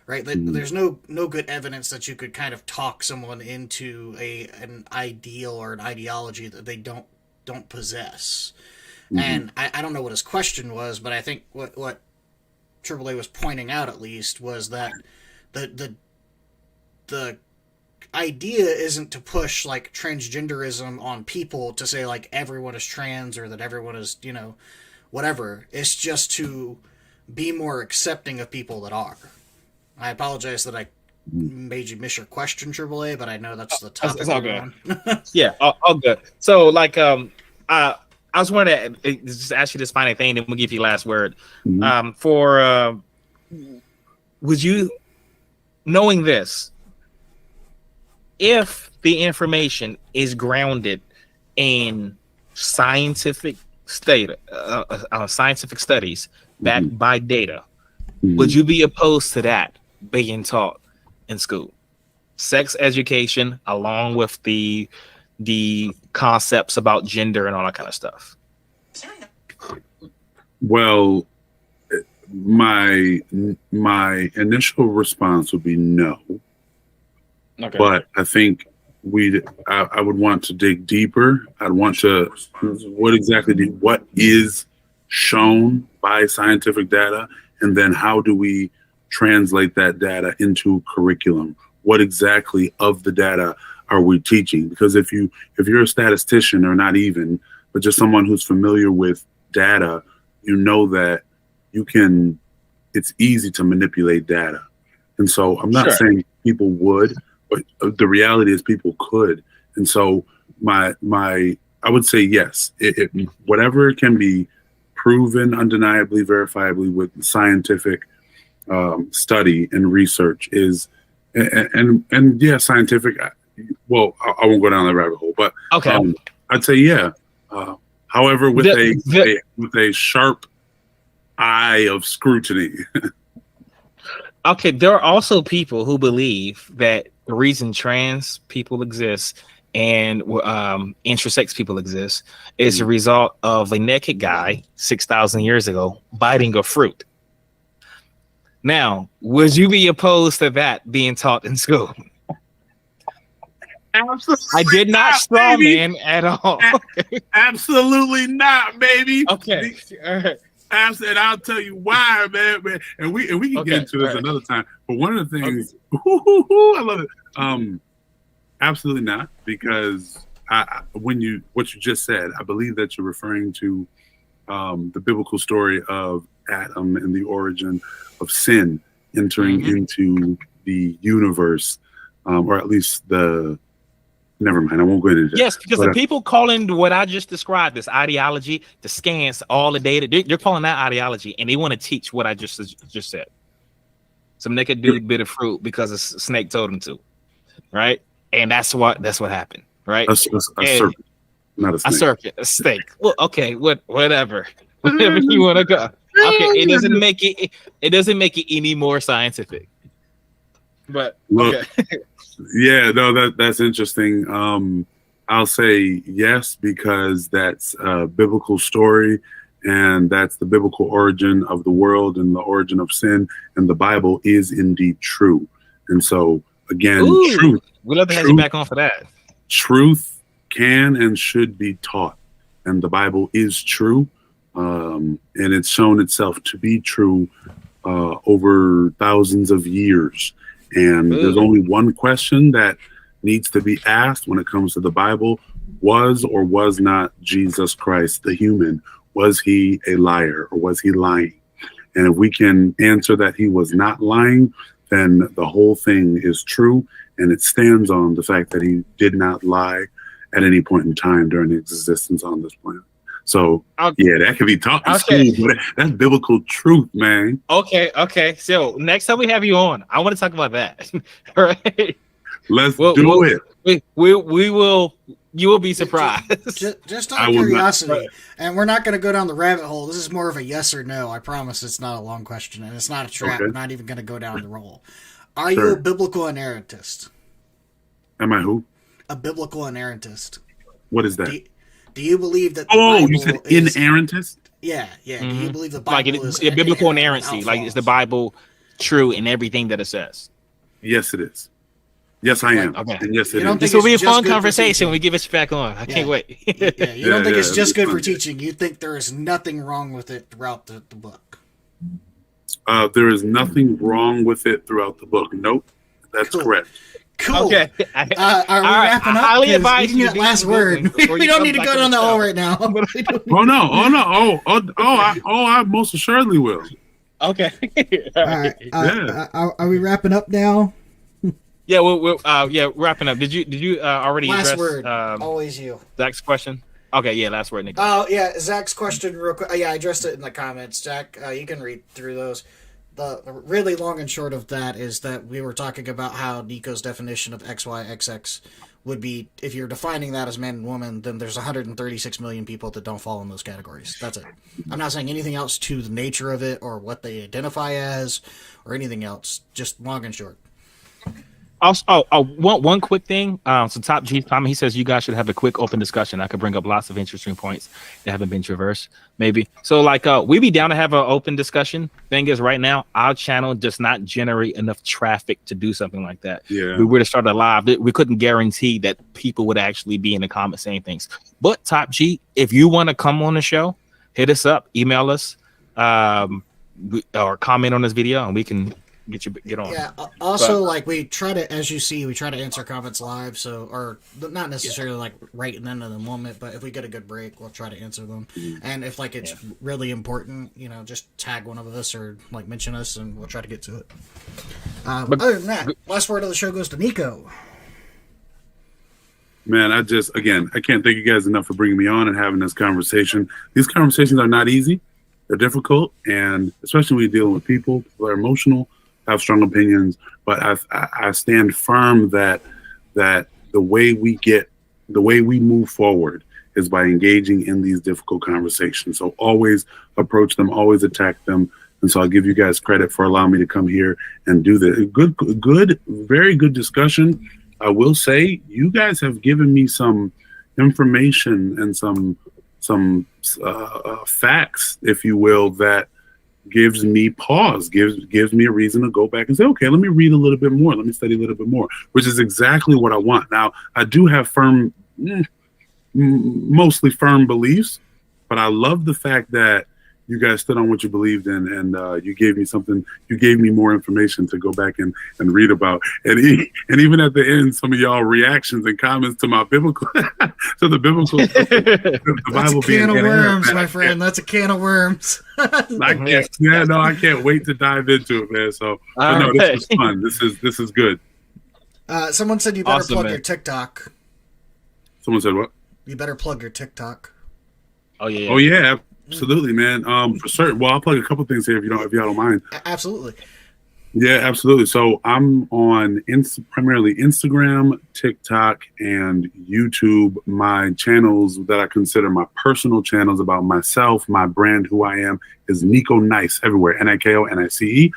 right? There's no good evidence that you could kind of talk someone into an ideal or an ideology that they don't possess. And I don't know what his question was, but I think what AAA was pointing out, at least, was that the idea isn't to push like transgenderism on people to say like everyone is trans or that everyone is, whatever. It's just to be more accepting of people that are. I apologize that I made you miss your question, AAA, but I know that's the topic. It's all good. Yeah, all good. So like, I was wanting to just ask you this final thing, then we'll give you last word. Would you, knowing this, if the information is grounded in scientific studies backed by data, would you be opposed to that being taught in school? Sex education, along with the concepts about gender and all that kind of stuff. Well, my initial response would be no. Okay. But I think I would want to dig deeper. I'd want to what is shown by scientific data, and then how do we translate that data into curriculum? What exactly of the data are we teaching? Because if you're a statistician, or not even, but just someone who's familiar with data, you know that it's easy to manipulate data. And so I'm not saying people would, but the reality is people could. And so I would say yes, whatever can be proven undeniably, verifiably with scientific study and research is, and yeah, scientific. Well, I won't go down the rabbit hole, but okay, I'd say yeah. However, with a sharp eye of scrutiny. Okay, there are also people who believe that the reason trans people exist and intersex people exist is a result of a naked guy 6,000 years ago biting a fruit. Now, would you be opposed to that being taught in school? I did not straw man at all. Absolutely not, baby. Okay. All right. And I'll tell you why, man. And we can get into this another time. But one of the things, I love it. Absolutely not, because what you just said, I believe that you're referring to the biblical story of Adam and the origin of sin entering into the universe, or at least the. Never mind, I won't go into that. Yes, because the people calling what I just described, this ideology, the scans, all the data, they're calling that ideology, and they want to teach what I just said. Some naked dude bit of fruit because a snake told him to, right? And that's what happened, right? A serpent, not a snake. A serpent, a snake. Well, okay, whatever you want to go. Okay, it doesn't make it any more scientific. But okay. Yeah, no, that's interesting. I'll say yes, because that's a biblical story, and that's the biblical origin of the world and the origin of sin, and the Bible is indeed true. And so, again, truth. We'd love to have you back on for that. Truth can and should be taught, and the Bible is true, and it's shown itself to be true over thousands of years. And there's only one question that needs to be asked when it comes to the Bible. Was or was not Jesus Christ the human? Was he a liar, or was he lying? And if we can answer that he was not lying, then the whole thing is true. And it stands on the fact that he did not lie at any point in time during his existence on this planet. So, yeah, that could be taught in school, but that's biblical truth, man. Okay. So next time we have you on, I want to talk about that. All right. Let's do it. We will. You will be surprised. Just out of curiosity, and we're not going to go down the rabbit hole. This is more of a yes or no. I promise it's not a long question, and it's not a trap. We're not even going to go down the hole. Are you a biblical inerrantist? Am I who? A biblical inerrantist. What is that? Do you believe that the Bible you said inerrantist? Yeah. Do you believe the Bible is biblical inerrancy? Like, is the Bible true in everything that it says? Yes, it is. Yes, I am. Okay. And yes, it is. This will be a fun conversation when we give it back on. I can't wait. You don't think it's just good for teaching. You think there is nothing wrong with it throughout the book. There is nothing wrong with it throughout the book. Nope. That's correct. Cool. Okay. Are we wrapping up? Highly advise you. Last word. We don't need to go down the hole right now. Oh no! I most assuredly will. Okay. All right. Are we wrapping up now? Yeah, we're wrapping up. Did you already last address word? Always you. Zach's question? Okay, yeah, last word, Niko. Oh yeah, Zach's question real quick. I addressed it in the comments. Zach, you can read through those. The really long and short of that is that we were talking about how Niko's definition of XYXX would be, if you're defining that as man and woman, then there's 136 million people that don't fall in those categories. That's it. I'm not saying anything else to the nature of it or what they identify as or anything else. Just long and short. Also, one quick thing. So Top G comment, he says you guys should have a quick open discussion. I could bring up lots of interesting points that haven't been traversed, maybe. So we'd be down to have an open discussion. Thing is, right now our channel does not generate enough traffic to do something like that. Yeah. We were to start a live, we couldn't guarantee that people would actually be in the comments saying things. But Top G, if you want to come on the show, hit us up, email us, or comment on this video, and we can get on. Yeah. Also, we try to, as you see, we try to answer comments live. So, or not necessarily right in the moment, but if we get a good break, we'll try to answer them. And if it's really important, just tag one of us or mention us, and we'll try to get to it. But other than that, last word of the show goes to Niko. Man, I can't thank you guys enough for bringing me on and having this conversation. These conversations are not easy; they're difficult, and especially when you're dealing with people are emotional, have strong opinions, but I stand firm that the way we move forward is by engaging in these difficult conversations. So always approach them, always attack them. And so I'll give you guys credit for allowing me to come here and do the good, very good discussion. I will say you guys have given me some information and some facts, if you will, that gives me pause, gives me a reason to go back and say, okay, let me read a little bit more, let me study a little bit more, which is exactly what I want. Now, I do have mostly firm beliefs, but I love the fact that you guys stood on what you believed in, and you gave me something. You gave me more information to go back and read about. And even at the end, some of y'all reactions and comments to my biblical, to the biblical, the That's Bible a can of being worms, my friend. That's a can of worms. I can't wait to dive into it, man. So, but no, this is fun. This is good. Someone said you better Awesome, plug man. your TikTok. Someone said what? You better plug your TikTok. Oh yeah. Oh yeah, absolutely, man. For certain. Well, I'll plug a couple things here if y'all don't mind. Absolutely. Yeah, absolutely. So I'm on primarily Instagram, TikTok, and YouTube. My channels that I consider my personal channels about myself, my brand, who I am, is Niko Nice everywhere. Niko Nice.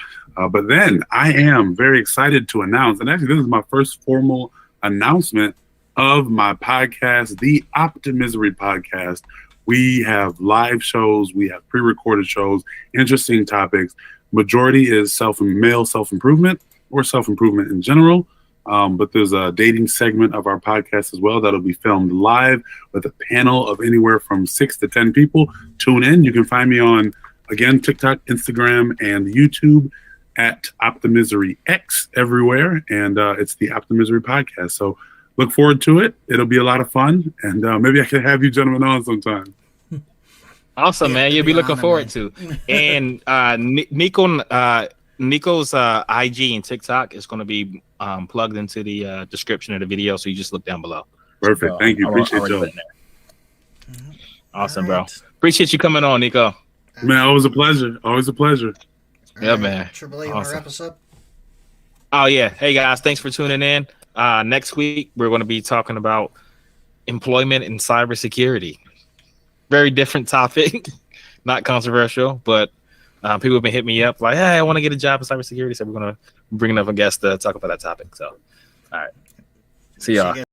But then I am very excited to announce, and actually this is my first formal announcement of my podcast, the Optimisery Podcast. We have live shows, we have pre-recorded shows, interesting topics. Majority is male self-improvement or self-improvement in general. But there's a dating segment of our podcast as well that'll be filmed live with a panel of anywhere from 6 to 10 people. Tune in. You can find me on, again, TikTok, Instagram, and YouTube at Optimisery X everywhere. And it's the Optimisery Podcast. So look forward to it. It'll be a lot of fun. And maybe I can have you gentlemen on sometime. Awesome, man. You'll be looking forward to. And Niko's IG and TikTok is going to be plugged into the description of the video, so you just look down below. Perfect. Thank you. Appreciate you. Awesome, bro. Appreciate you coming on, Niko. Man, always a pleasure. Always a pleasure. Yeah, man. Triple A, you want to wrap us up? Oh, yeah. Hey, guys, thanks for tuning in. Next week, we're going to be talking about employment and cybersecurity. Very different topic, not controversial, but people have been hitting me up like, hey, I want to get a job in cybersecurity. So we're going to bring up a guest to talk about that topic. So, all right. See y'all.